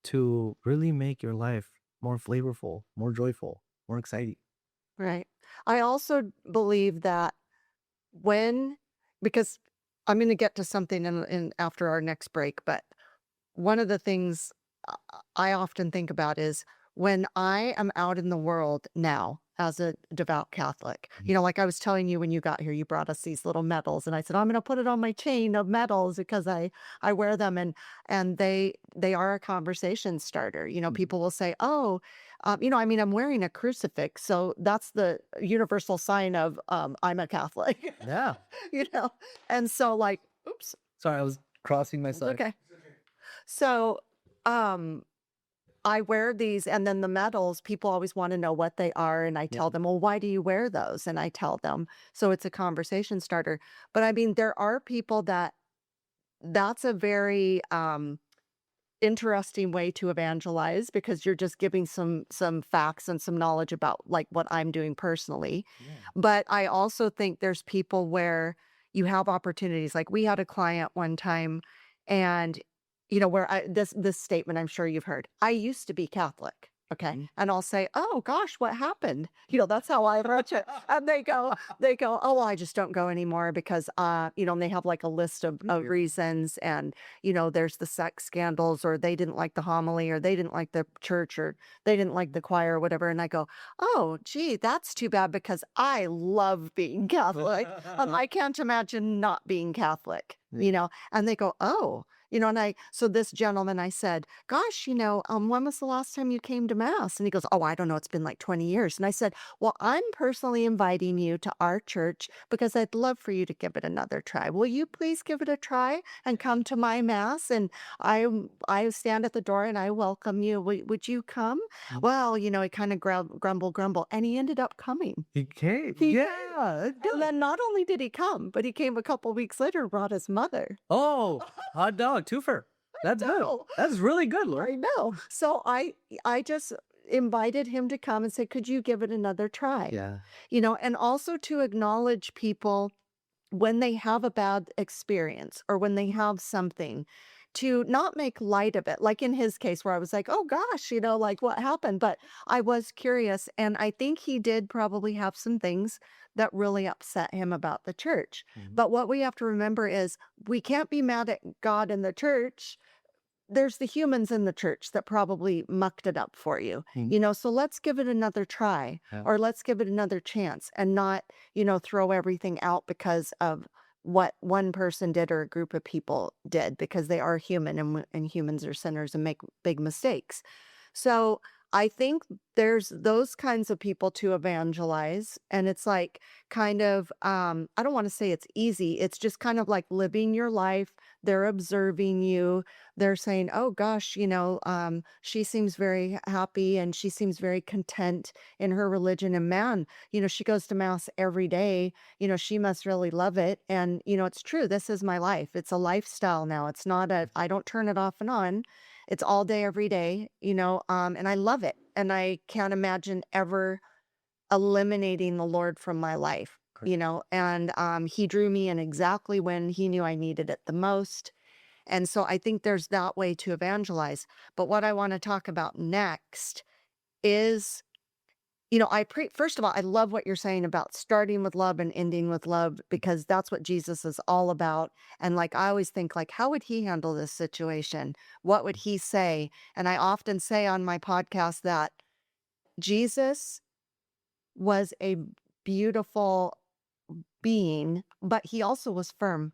B: to really make your life more flavorful, more joyful, more exciting.
A: Right. I also believe that because I'm going to get to something in after our next break, but one of the things I often think about is when I am out in the world now as a devout Catholic, like I was telling you when you got here, you brought us these little medals, and I said I'm going to put it on my chain of medals because I wear them, and they are a conversation starter. People will say, oh, I'm wearing a crucifix, so that's the universal sign of I'm a Catholic.
B: Yeah.
A: And so like, oops,
B: Sorry, I was crossing my
A: it's
B: side.
A: okay. So, I wear these, and then the medals, people always want to know what they are. And I tell them, well, why do you wear those? And I tell them, so it's a conversation starter. But I mean, there are people that's a very, interesting way to evangelize because you're just giving some facts and some knowledge about like what I'm doing personally.
B: Yeah.
A: But I also think there's people where you have opportunities. Like we had a client one time, and where this statement I'm sure you've heard. I used to be Catholic. Okay. And I'll say, oh gosh, what happened? That's how I approach it. And they go, oh, well, I just don't go anymore because, and they have like a list of reasons. And, there's the sex scandals, or they didn't like the homily, or they didn't like the church, or they didn't like the choir, or whatever. And I go, oh, gee, that's too bad because I love being Catholic. I can't imagine not being Catholic, and they go, oh. So this gentleman, I said, gosh, when was the last time you came to Mass? And he goes, oh, I don't know. It's been like 20 years. And I said, well, I'm personally inviting you to our church because I'd love for you to give it another try. Will you please give it a try and come to my Mass? And I stand at the door and I welcome you. Would you come? Well, he kind of grumble. And he ended up coming.
B: He came.
A: He
B: Yeah.
A: And then not only did he come, but he came a couple weeks later and brought his mother.
B: Oh, hot dog, twofer. That's good.
A: know.
B: That's really good, Lori.
A: I know. So I just invited him to come and said, could you give it another try?
B: Yeah.
A: And also to acknowledge people when they have a bad experience or when they have something, to not make light of it. Like in his case where I was like, oh gosh, like what happened? But I was curious, and I think he did probably have some things that really upset him about the church. But what we have to remember is we can't be mad at God and the church. There's the humans in the church that probably mucked it up for you, so let's give it another try, or let's give it another chance, and not, throw everything out because of what one person did or a group of people did, because they are human, and humans are sinners and make big mistakes. So I think there's those kinds of people to evangelize, and it's like kind of, I don't want to say it's easy. It's just kind of like living your life. They're observing you. They're saying, oh gosh, she seems very happy and she seems very content in her religion. And man, she goes to Mass every day. She must really love it. And, it's true. This is my life. It's a lifestyle now. It's not I don't turn it off and on. It's all day, every day, and I love it. And I can't imagine ever eliminating the Lord from my life, and he drew me in exactly when he knew I needed it the most. And so I think there's that way to evangelize. But what I want to talk about next is, first of all, I love what you're saying about starting with love and ending with love, because that's what Jesus is all about. And like, I always think, like, how would he handle this situation? What would he say? And I often say on my podcast that Jesus was a beautiful being, but he also was firm,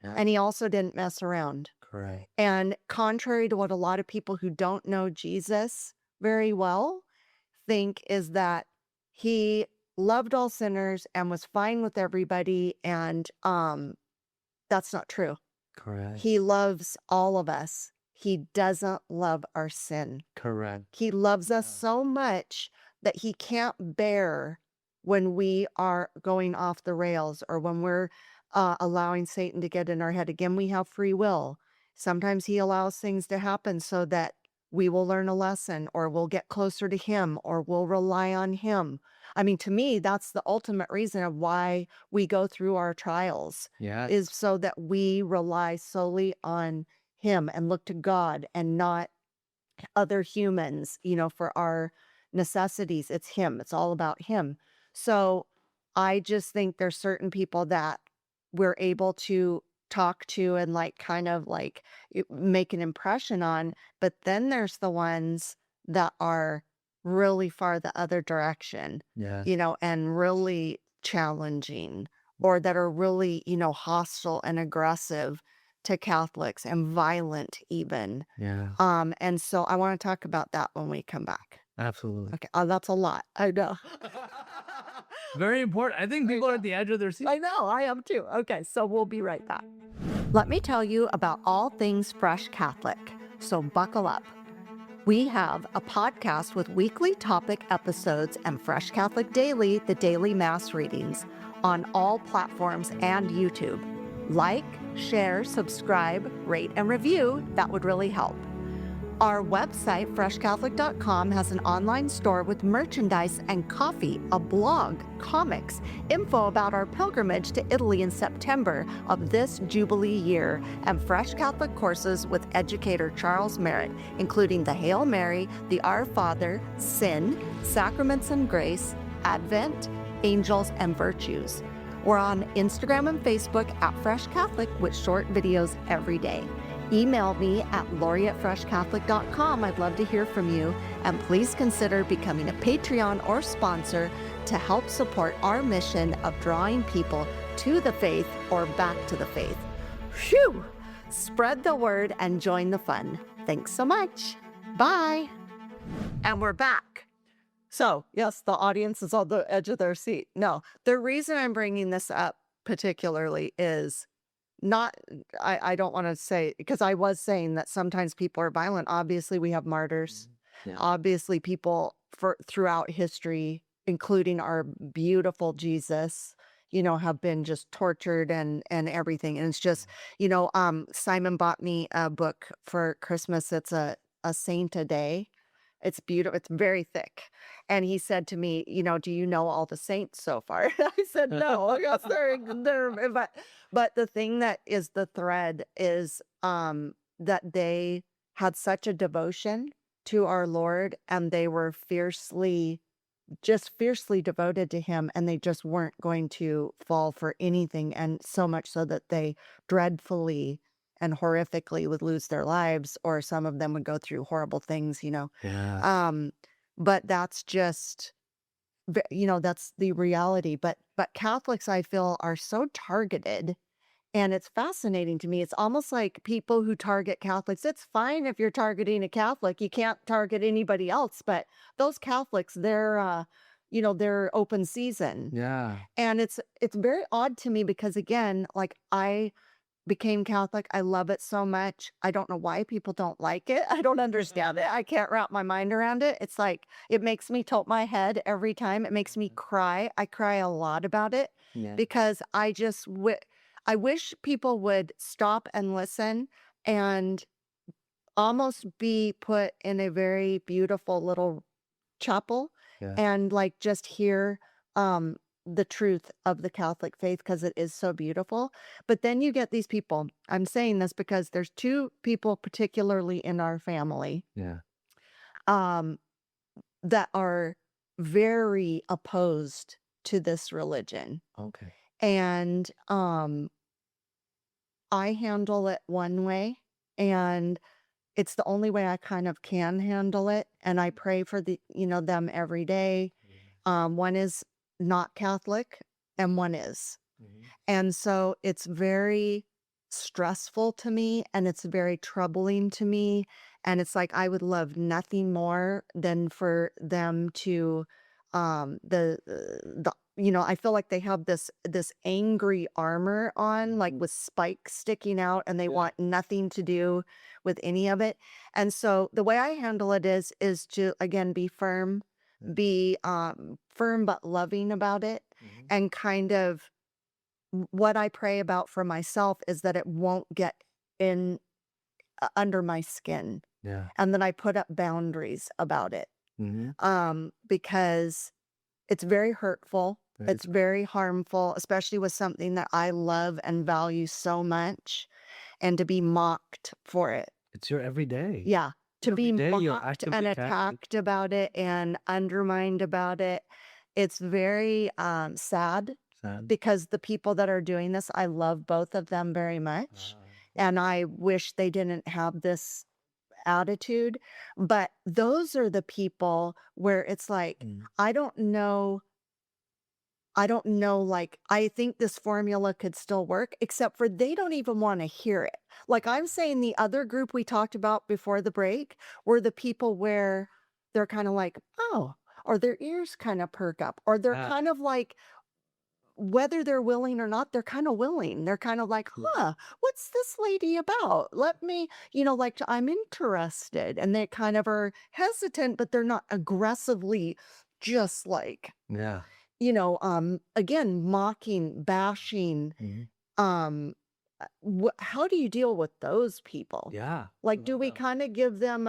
B: Yeah.
A: and he also didn't mess around.
B: Correct.
A: And contrary to what a lot of people who don't know Jesus very well think, is that he loved all sinners and was fine with everybody. And that's not true.
B: Correct.
A: He loves all of us. He doesn't love our sin.
B: Correct.
A: He loves us so much that he can't bear when we are going off the rails, or when we're allowing Satan to get in our head. Again, we have free will. Sometimes he allows things to happen so that we will learn a lesson, or we'll get closer to him, or we'll rely on him. I mean, to me, that's the ultimate reason of why we go through our trials,
B: Yeah.
A: is so that we rely solely on him and look to God and not other humans, for our necessities. It's him. It's all about him. So I just think there's certain people that we're able to talk to and like kind of like make an impression on, but then there's the ones that are really far the other direction,
B: Yeah.
A: and really challenging, or that are really, hostile and aggressive to Catholics and violent even.
B: Yeah.
A: And so I want to talk about that when we come back.
B: Absolutely.
A: Okay. That's a lot. I know.
B: Very important. I think people are at the edge of their seat.
A: I know. I am too. Okay. So we'll be right back. Let me tell you about all things Fresh Catholic. So buckle up. We have a podcast with weekly topic episodes and Fresh Catholic Daily, the daily Mass readings, on all platforms and YouTube. Like, share, subscribe, rate, and review. That would really help. Our website, freshcatholic.com, has an online store with merchandise and coffee, a blog, comics, info about our pilgrimage to Italy in September of this Jubilee year, and Fresh Catholic courses with educator Charles Merritt, including the Hail Mary, the Our Father, Sin, Sacraments and Grace, Advent, Angels, and Virtues. We're on Instagram and Facebook at Fresh Catholic with short videos every day. Email me at lori@freshcatholic.com. I'd love to hear from you. And please consider becoming a Patreon or sponsor to help support our mission of drawing people to the faith or back to the faith. Phew! Spread the word and join the fun. Thanks so much. Bye. And we're back. So, yes, the audience is on the edge of their seat. No, the reason I'm bringing this up particularly is not, I don't want to say, because I was saying that sometimes people are violent. Obviously, we have martyrs.
B: Yeah.
A: Obviously, people throughout history, including our beautiful Jesus, have been just tortured and everything. And it's just, Simon bought me a book for Christmas. It's a saint a day. It's beautiful. It's very thick. And he said to me, do you know all the saints so far? I said, no, I guess but the thing that is the thread is that they had such a devotion to our Lord, and they were fiercely devoted to him, and they just weren't going to fall for anything. And so much so that they dreadfully and horrifically would lose their lives, or some of them would go through horrible things,
B: Yeah.
A: But that's just, that's the reality. But Catholics, I feel, are so targeted, and it's fascinating to me. It's almost like people who target Catholics. It's fine if you're targeting a Catholic. You can't target anybody else. But those Catholics, they're open season.
B: Yeah.
A: And it's very odd to me, because again, like, I became Catholic. I love it so much. I don't know why people don't like it. I don't understand it. I can't wrap my mind around it. It's like, it makes me tilt my head every time. It makes me cry. I cry a lot about it,
B: Yeah.
A: because I just I wish people would stop and listen and almost be put in a very beautiful little chapel,
B: Yeah.
A: and like just hear the truth of the Catholic faith because it is so beautiful. But then you get these people. I'm saying this because there's two people particularly in our family
B: Yeah.
A: um, that are very opposed to this religion.
B: Okay.
A: And I handle it one way, and it's the only way I kind of can handle it. And I pray for them every day. One is not Catholic and one is.
B: Mhm.
A: And so it's very stressful to me and it's very troubling to me. And it's like I would love nothing more than for them to I feel like they have this angry armor on, like with spikes sticking out, and they want nothing to do with any of it. And so the way I handle it is to again be firm, be firm but loving about it,
B: Mhm.
A: and kind of what I pray about for myself is that it won't get in under my skin,
B: Yeah.
A: and then I put up boundaries about it
B: Mhm.
A: because it's very hurtful.
B: Very
A: It's very harmful, especially with something that I love and value so much, and to be mocked for it.
B: It's your everyday.
A: Yeah, to be
B: Every day you're
A: mocked and
B: actively Catholic.
A: attacked about it and undermined about it. It's very sad
B: Sad.
A: because the people that are doing this, I love both of them very much. And I wish they didn't have this attitude. But those are the people where it's like,
B: Mm.
A: I don't know, like, I think this formula could still work, except for they don't even want to hear it. Like I'm saying, the other group we talked about before the break were the people where they're kind of like, oh, or their ears kind of perk up, or they're
B: Yeah.
A: kind of like, whether they're willing or not, they're kind of willing. They're kind of like, huh, what's this lady about? Let me, like I'm interested. And they kind of are hesitant, but they're not aggressively just like,
B: Yeah.
A: again, mocking, bashing.
B: Mhm.
A: How do you deal with those people?
B: Yeah.
A: Like, do we kind of give them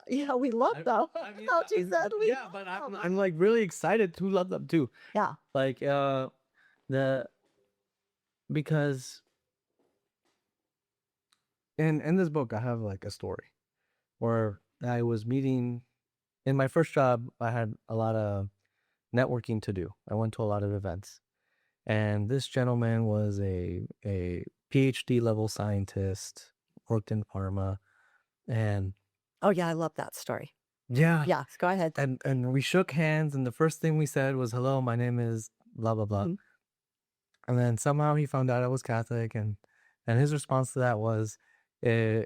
A: we love them. How you said we
B: Yeah,
A: love
B: but
A: them.
B: I'm like really excited to love them too.
A: Yeah.
B: Like because in this book I have like a story where I was meeting in my first job. I had a lot of networking to do. I went to a lot of events, and this gentleman was a PhD level scientist, worked in pharma, and
A: Oh, yeah, I love that story.
B: yeah,
A: Yeah, go ahead.
B: and we shook hands, and the first thing we said was, "Hello, my name is blah blah blah."
A: Mhm.
B: And then somehow he found out I was Catholic, and his response to that was, "I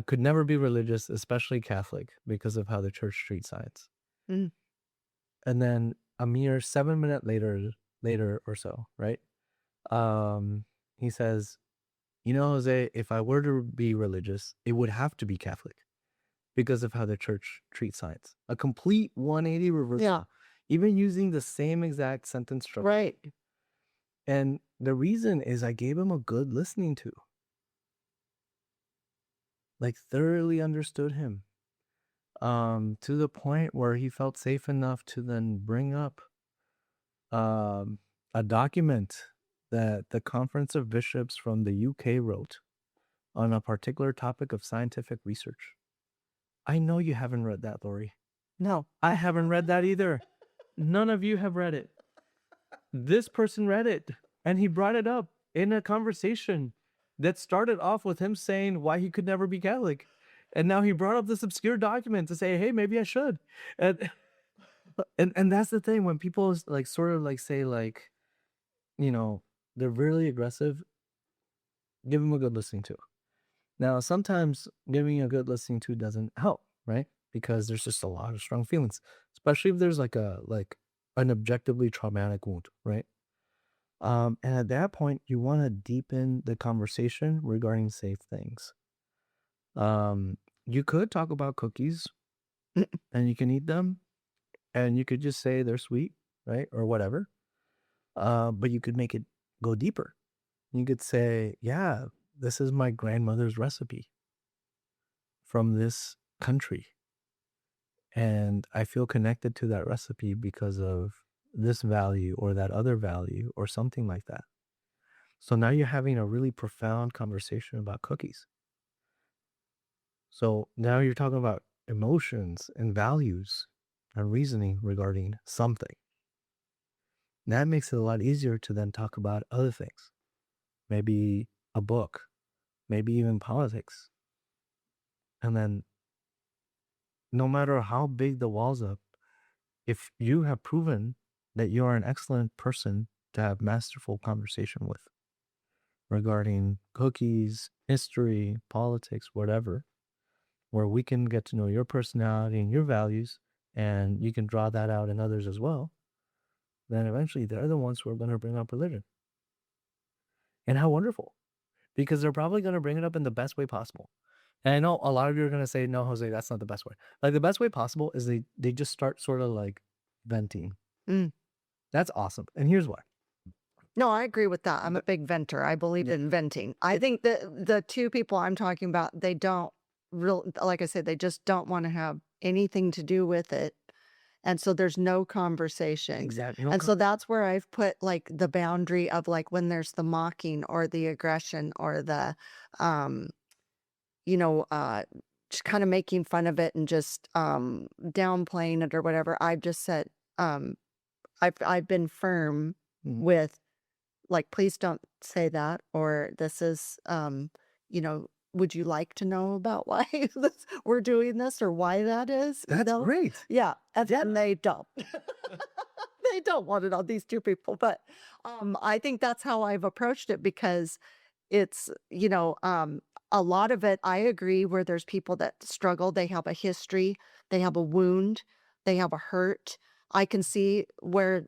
B: could never be religious, especially Catholic, because of how the church treats science."
A: Mm.
B: And then a mere 7 minutes later or so, right? He says, Jose, if I were to be religious, it would have to be Catholic because of how the church treats science. A complete 180 reversal.
A: Yeah.
B: Even using the same exact sentence structure.
A: Right.
B: And the reason is I gave him a good listening to. Like thoroughly understood him. To the point where he felt safe enough to then bring up a document that the Conference of Bishops from the UK wrote on a particular topic of scientific research. I know you haven't read that, Lori.
A: No.
B: I haven't read that either. None of you have read it. This person read it, and he brought it up in a conversation that started off with him saying why he could never be Catholic. And now he brought up this obscure document to say, hey, maybe I should. And that's the thing, when people like sort of like say like, they're really aggressive, give them a good listening to. Now, sometimes giving a good listening to doesn't help, right? Because there's just a lot of strong feelings, especially if there's like an objectively traumatic wound, right? And at that point, you want to deepen the conversation regarding safe things. You could talk about cookies and you can eat them and you could just say they're sweet, right? Or whatever. But you could make it go deeper. You could say, yeah, this is my grandmother's recipe from this country. And I feel connected to that recipe because of this value or that other value or something like that. So now you're having a really profound conversation about cookies. So now you're talking about emotions and values and reasoning regarding something. That makes it a lot easier to then talk about other things. Maybe a book, maybe even politics. And then no matter how big the wall's up, if you have proven that you are an excellent person to have masterful conversation with regarding cookies, history, politics, whatever, where we can get to know your personality and your values, and you can draw that out in others as well, then eventually they're the ones who are going to bring up religion. And how wonderful, because they're probably going to bring it up in the best way possible. And I know a lot of you are going to say, no, Jose, that's not the best way. Like, the best way possible is they just start sort of like venting.
A: Mm.
B: That's awesome. And here's why.
A: No, I agree with that. I'm a big venter. I believe in venting. I think that the two people I'm talking about, they don't like I said, they just don't want to have anything to do with it. And so there's no conversation.
B: Exactly.
A: And so that's where I've put like the boundary of like when there's the mocking or the aggression or the, just kind of making fun of it and just downplaying it or whatever. I've just said, I've been firm with like, please don't say that, or this is, would you like to know about why we're doing this or why that is?
B: That's great.
A: Yeah. And then they don't. They don't want it on these two people. But I think that's how I've approached it, because it's, a lot of it, I agree, where there's people that struggle. They have a history, they have a wound, they have a hurt. I can see where,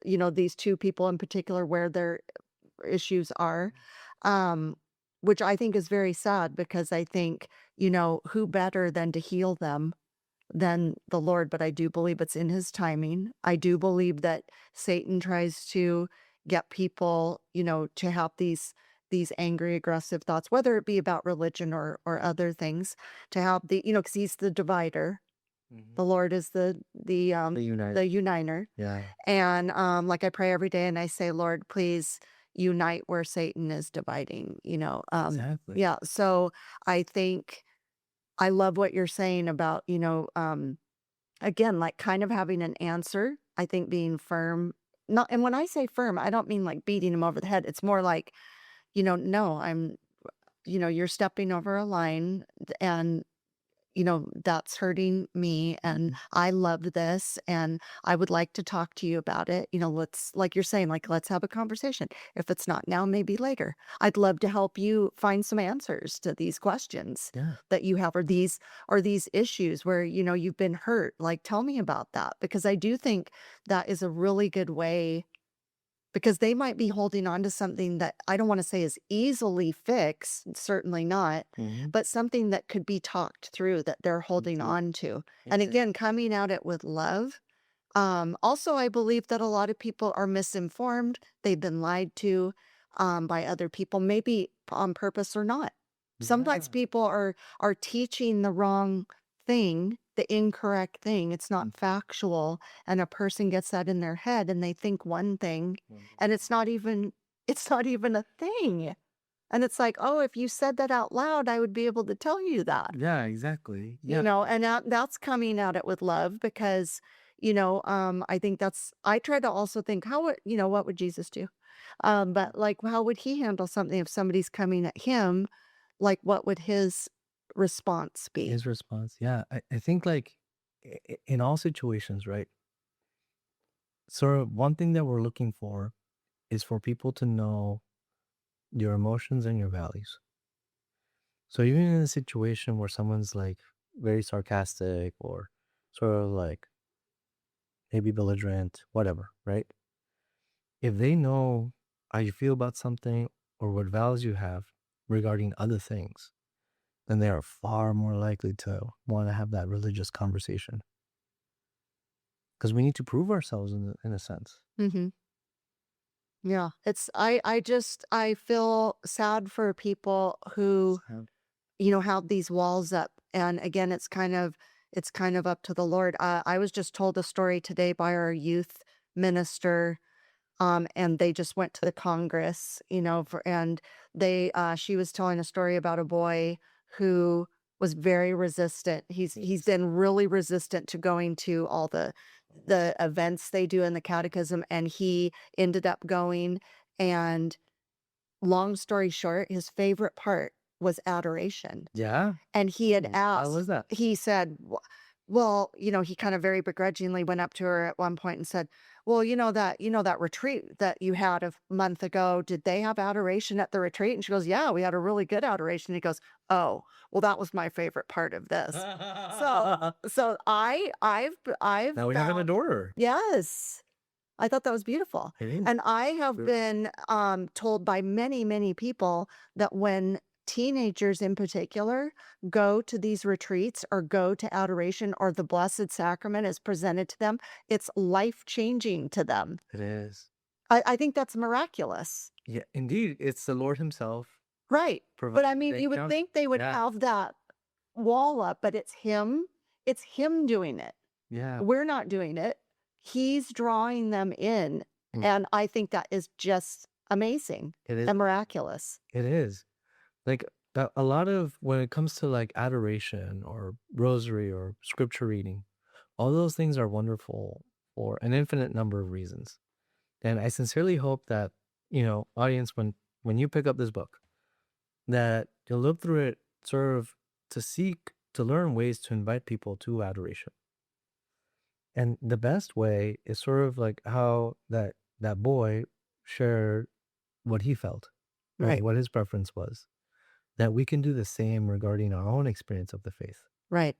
A: these two people in particular, where their issues are, which I think is very sad, because I think, who better than to heal them than the Lord? But I do believe it's in his timing. I do believe that Satan tries to get people, to have these angry, aggressive thoughts, whether it be about religion or other things, to have the, because he's the divider. The Lord is the uniter.
B: Yeah.
A: And like I pray every day and I say, Lord, please unite where Satan is dividing,
B: Exactly.
A: Yeah. So I think I love what you're saying about, again, like kind of having an answer. I think being firm, not, and when I say firm, I don't mean like beating him over the head. It's more like, no, I'm, you're stepping over a line, and that's hurting me, and I love this, and I would like to talk to you about it. Let's, like you're saying, like, let's have a conversation. If it's not now, maybe later. I'd love to help you find some answers to these questions that you have, or these issues where, you've been hurt. Like, tell me about that, because I do think that is a really good way, because they might be holding on to something that I don't want to say is easily fixed, certainly not, but something that could be talked through that they're holding on to. And again, coming at it with love. Also, I believe that a lot of people are misinformed. They've been lied to by other people, maybe on purpose or not. Sometimes people are teaching the wrong thing, the incorrect thing. It's not factual, and a person gets that in their head and they think one thing, and it's not even a thing. And it's like, oh, if you said that out loud, I would be able to tell you that.
B: Yeah, exactly. Yeah.
A: And that's coming at it with love, because I think I try to also think, what would Jesus do? But like, how would he handle something if somebody's coming at him? Like, what would his response be?
B: His response. Yeah. I think like in all situations, right? So one thing that we're looking for is for people to know your emotions and your values. So even in a situation where someone's like very sarcastic or sort of like maybe belligerent, whatever, right? If they know how you feel about something or what values you have regarding other things, then they are far more likely to want to have that religious conversation. Because we need to prove ourselves in a sense.
A: Mm-hmm. Yeah, I feel sad for people who, have these walls up. And again, it's kind of up to the Lord. I was just told a story today by our youth minister, and they just went to the Congress, and she was telling a story about a boy who was very resistant. He's been really resistant to going to all the events they do in the catechism, and he ended up going. And long story short, his favorite part was adoration.
B: Yeah.
A: And he had
B: How was
A: asked,
B: that?
A: he said, well, he kind of very begrudgingly went up to her at one point and said, well, that retreat that you had a month ago, did they have adoration at the retreat? And she goes, yeah, we had a really good adoration. He goes, oh, well, that was my favorite part of this. So I've
B: Now we have an
A: found,
B: adorer.
A: yes, I thought that was beautiful.
B: It is.
A: And I have
B: True.
A: been told by many, many people that when teenagers in particular go to these retreats or go to adoration or the Blessed Sacrament is presented to them, it's life-changing to them.
B: It is.
A: I think that's miraculous.
B: Yeah, indeed. It's the Lord himself
A: Right. But I
B: providing
A: mean,
B: the
A: you would
B: encounter.
A: think they would
B: Yeah.
A: have that wall up, but it's him. It's him doing it.
B: Yeah.
A: We're not doing it. He's drawing them in.
B: Mm.
A: And I think that is just amazing
B: It is.
A: and miraculous.
B: It is. Like a lot of when it comes to like adoration or rosary or scripture reading, all those things are wonderful for an infinite number of reasons. And I sincerely hope that, audience, when you pick up this book, that you'll look through it sort of to learn ways to invite people to adoration. And the best way is sort of like how that boy shared what he felt,
A: Right.
B: what his preference was, that we can do the same regarding our own experience of the faith.
A: Right.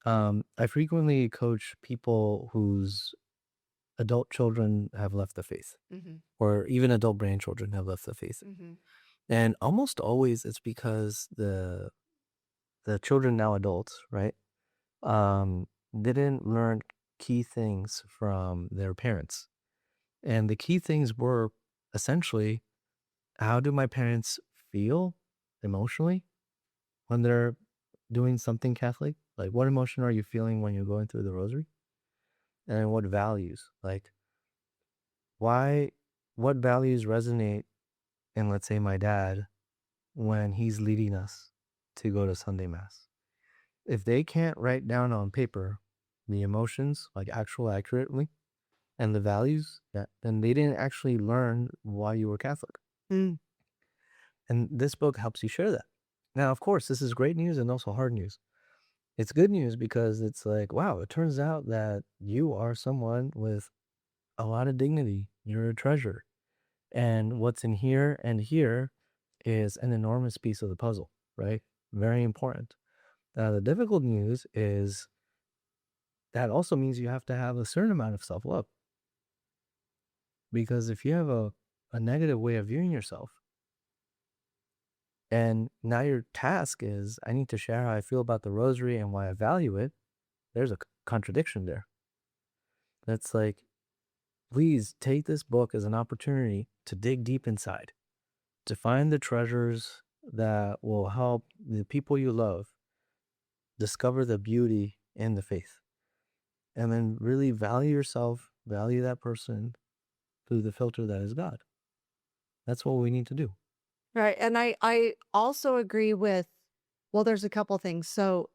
B: I frequently coach people whose adult children have left the faith,
A: Mm-hmm.
B: or even adult grandchildren have left the faith.
A: Mm-hmm.
B: And almost always it's because the children, now adults, right, didn't learn key things from their parents. And the key things were essentially, how do my parents feel emotionally when they're doing something Catholic? Like, what emotion are you feeling when you're going through the rosary? And what values? Like, what values resonate in, let's say, my dad when he's leading us to go to Sunday Mass? If they can't write down on paper the emotions, like accurately, and the values, then they didn't actually learn why you were Catholic.
A: Mm.
B: And this book helps you share that. Now, of course, this is great news and also hard news. It's good news because it's like, wow, it turns out that you are someone with a lot of dignity. You're a treasure. And what's in here and here is an enormous piece of the puzzle, right? Very important. The difficult news is that also means you have to have a certain amount of self-love. Because if you have a negative way of viewing yourself, and now your task is, I need to share how I feel about the rosary and why I value it, there's a contradiction there. That's like, please take this book as an opportunity to dig deep inside, to find the treasures that will help the people you love discover the beauty in the faith. And then really value yourself, value that person through the filter that is God. That's what we need to do.
A: Right. And I also agree with, well, there's a couple things. So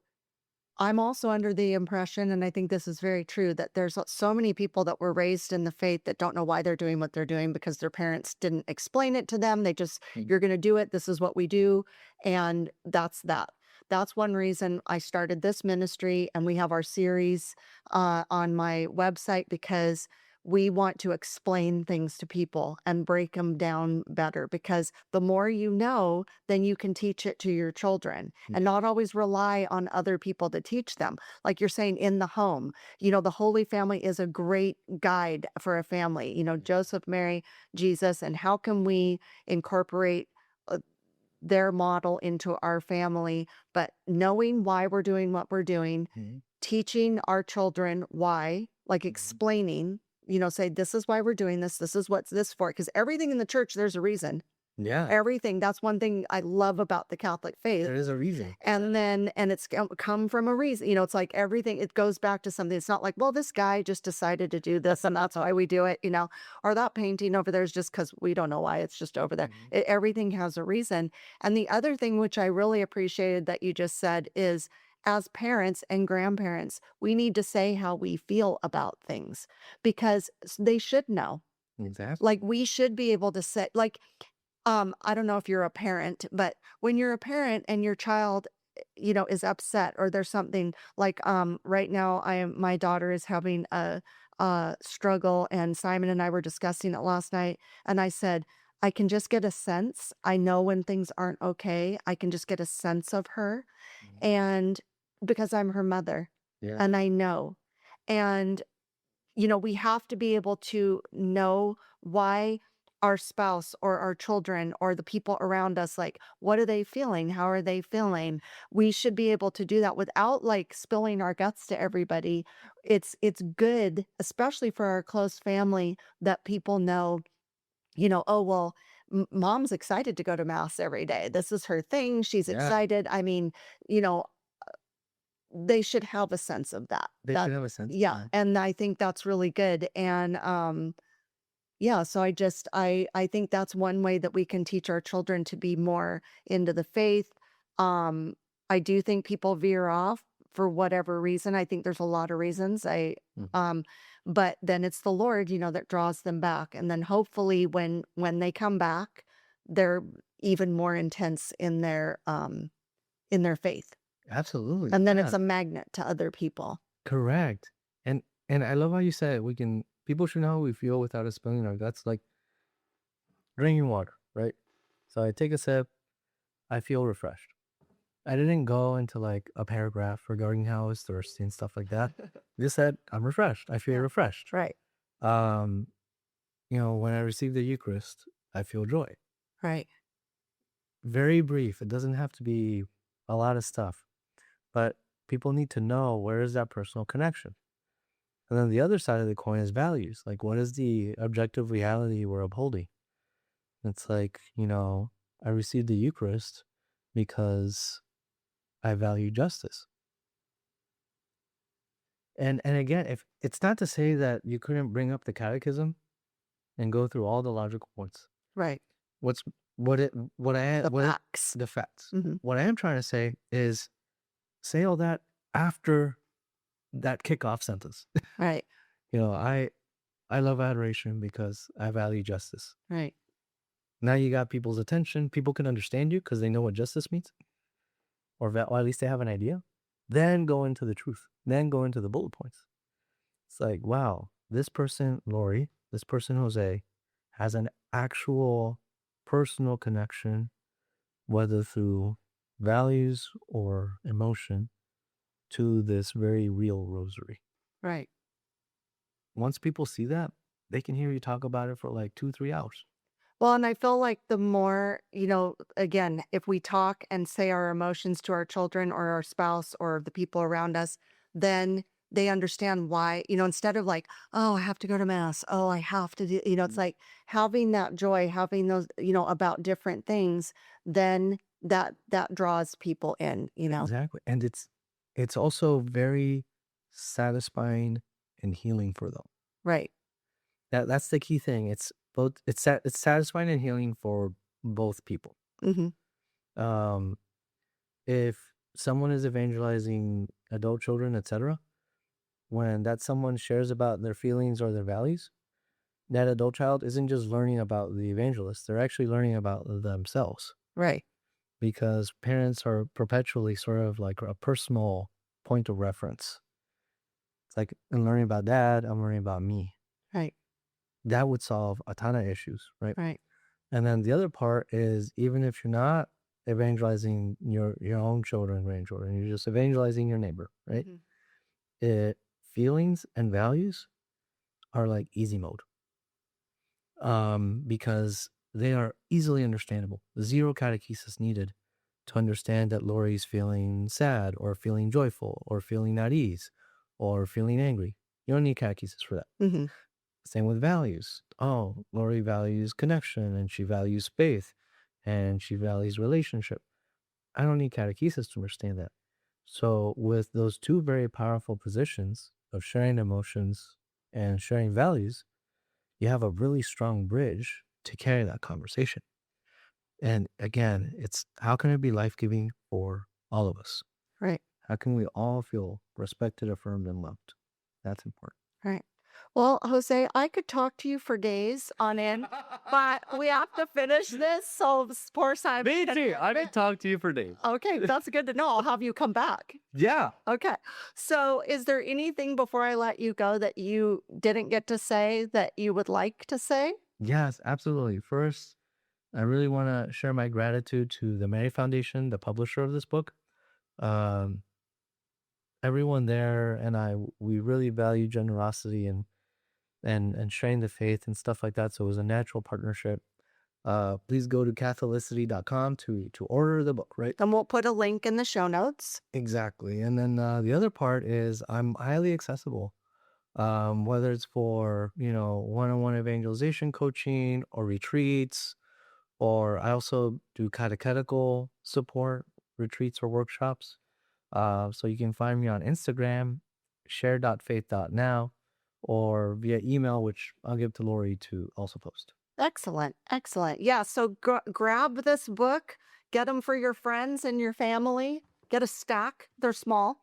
A: I'm also under the impression, and I think this is very true, that there's so many people that were raised in the faith that don't know why they're doing what they're doing because their parents didn't explain it to them. They just, you're going to do it. This is what we do. And that's that. That's one reason I started this ministry, and we have our series on my website, because we want to explain things to people and break them down better, because the more you know, then you can teach it to your children and not always rely on other people to teach them. Like you're saying, in the home, the Holy Family is a great guide for a family, Joseph, Mary, Jesus, and how can we incorporate their model into our family, but knowing why we're doing what we're doing, teaching our children why, like explaining, say, this is why we're doing this. This is what's this for. Because everything in the church, there's a reason.
B: Yeah.
A: Everything. That's one thing I love about the Catholic faith.
B: There is a reason.
A: And it's come from a reason. It's like everything, it goes back to something. It's not like, well, this guy just decided to do this and that's why we do it, or that painting over there is just because we don't know why it's just over there. Everything has a reason. And the other thing, which I really appreciated that you just said, is as parents and grandparents, we need to say how we feel about things because they should know.
B: Exactly.
A: Like we should be able to say, like, I don't know if you're a parent, but when you're a parent and your child, is upset or there's something like, right now, my daughter is having a struggle, and Simon and I were discussing it last night, and I said, I can just get a sense. I know when things aren't okay. I can just get a sense of her, and because I'm her mother,
B: Yeah.
A: and I know, and we have to be able to know why our spouse or our children or the people around us, like, what are they feeling? How are they feeling? We should be able to do that without like spilling our guts to everybody. It's good, especially for our close family, that people know, oh, well, mom's excited to go to mass every day. This is her thing. She's
B: Yeah.
A: excited. I mean, you know, they should have a sense of that.
B: They should have a sense of
A: Yeah,
B: that.
A: and I think that's really good. And yeah, so I think that's one way that we can teach our children to be more into the faith. Um, I do think people veer off for whatever reason. I think there's a lot of reasons.
B: Mhm.
A: But then it's the Lord, that draws them back. And then hopefully when they come back, they're even more intense in their faith.
B: Absolutely.
A: And then it's
B: Yeah.
A: a magnet to other people.
B: Correct. And I love how you said people should know how we feel without us spilling our guts, like drinking water, right? So I take a sip, I feel refreshed. I didn't go into like a paragraph regarding how I was thirsty and stuff like that. Just said I'm refreshed. I feel
A: Yeah.
B: refreshed.
A: Right.
B: Um, when I receive the Eucharist, I feel joy.
A: Right.
B: Very brief. It doesn't have to be a lot of stuff, but people need to know where is that personal connection. And then the other side of the coin is values. Like, what is the objective reality we're upholding? It's like, I received the Eucharist because I value justice. And again, if it's not to say that you couldn't bring up the catechism and go through all the logical points.
A: Right.
B: The
A: facts.
B: The facts.
A: Mhm.
B: What I am trying to say is say all that after that kickoff sentence.
A: Right.
B: I love adoration because I value justice.
A: Right.
B: Now you got people's attention. People can understand you because they know what justice means, or at least they have an idea. Then go into the truth. Then go into the bullet points. It's like, wow, this person, Lori, this person, Jose, has an actual personal connection, whether through values or emotion, to this very real rosary.
A: Right.
B: Once people see that, they can hear you talk about it for like 2-3 hours.
A: Well, and I feel like the more, again, if we talk and say our emotions to our children or our spouse or the people around us, then they understand why, instead of like, oh, I have to go to mass. Oh, I have to do, it's like having that joy, having those, about different things, then that draws people in,
B: Exactly. And it's also very satisfying and healing for them.
A: Right.
B: That's the key thing. It's both. It's satisfying and healing for both people.
A: Mm-hmm.
B: If someone is evangelizing adult children, etc., when that someone shares about their feelings or their values, that adult child isn't just learning about the evangelist; they're actually learning about themselves.
A: Right.
B: Because parents are perpetually sort of like a personal point of reference. It's like I'm learning about dad, I'm learning about me.
A: Right.
B: That would solve a ton of issues, right?
A: Right.
B: And then the other part is, even if you're not evangelizing your own children, grandchildren, you're just evangelizing your neighbor, right?
A: Mhm.
B: Feelings and values are like easy mode, because they are easily understandable. Zero catechesis needed to understand that Lori's feeling sad or feeling joyful or feeling at ease or feeling angry. You don't need catechesis for that.
A: Mm-hmm.
B: Same with values. Oh, Lori values connection and she values faith. and she values relationship. I don't need catechesis to understand that. So with those two very powerful positions of sharing emotions and sharing values, you have a really strong bridge to carry that conversation. And again, it's how can it be life-giving for all of us?
A: Right.
B: How can we all feel respected, affirmed, and loved? That's important.
A: Right. Well, Jose, I could talk to you for days on end, but we have to finish this. So, poor Simon.
B: Me too. I could talk to you for days.
A: Okay, that's good to know. I'll have you come back.
B: Yeah.
A: Okay. So, is there anything before I let you go that you didn't get to say that you would like to say?
B: Yes, absolutely. First, I really want to share my gratitude to the Mary Foundation, the publisher of this book. Everyone there and we really value generosity and sharing the faith and stuff like that. So it was a natural partnership. Please go to catholicity.com to order the book, right?
A: And we'll put a link in the show notes.
B: Exactly. And then the other part is I'm highly accessible. Whether it's for, one-on-one evangelization coaching or retreats, or I also do catechetical support retreats or workshops. So you can find me on Instagram, share.faith.now, or via email, which I'll give to Lori to also post.
A: Excellent. Excellent. Yeah. So grab this book, get them for your friends and your family. Get a stack. They're small.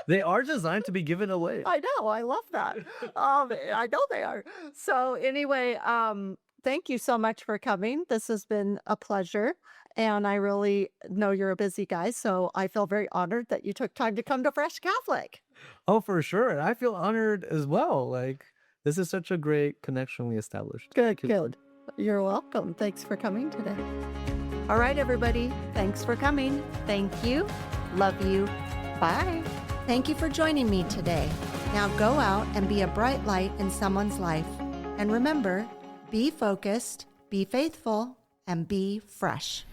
B: They are designed to be given away.
A: I know. I love that. I know they are. So anyway, thank you so much for coming. This has been a pleasure. And I really know you're a busy guy, so I feel very honored that you took time to come to Fresh Catholic.
B: Oh, for sure. And I feel honored as well. Like, this is such a great connection we established.
A: Good. You're welcome. Thanks for coming today. All right, everybody. Thanks for coming. Thank you. Love you. Bye. Thank you for joining me today. Now go out and be a bright light in someone's life. And remember, be focused, be faithful, and be fresh.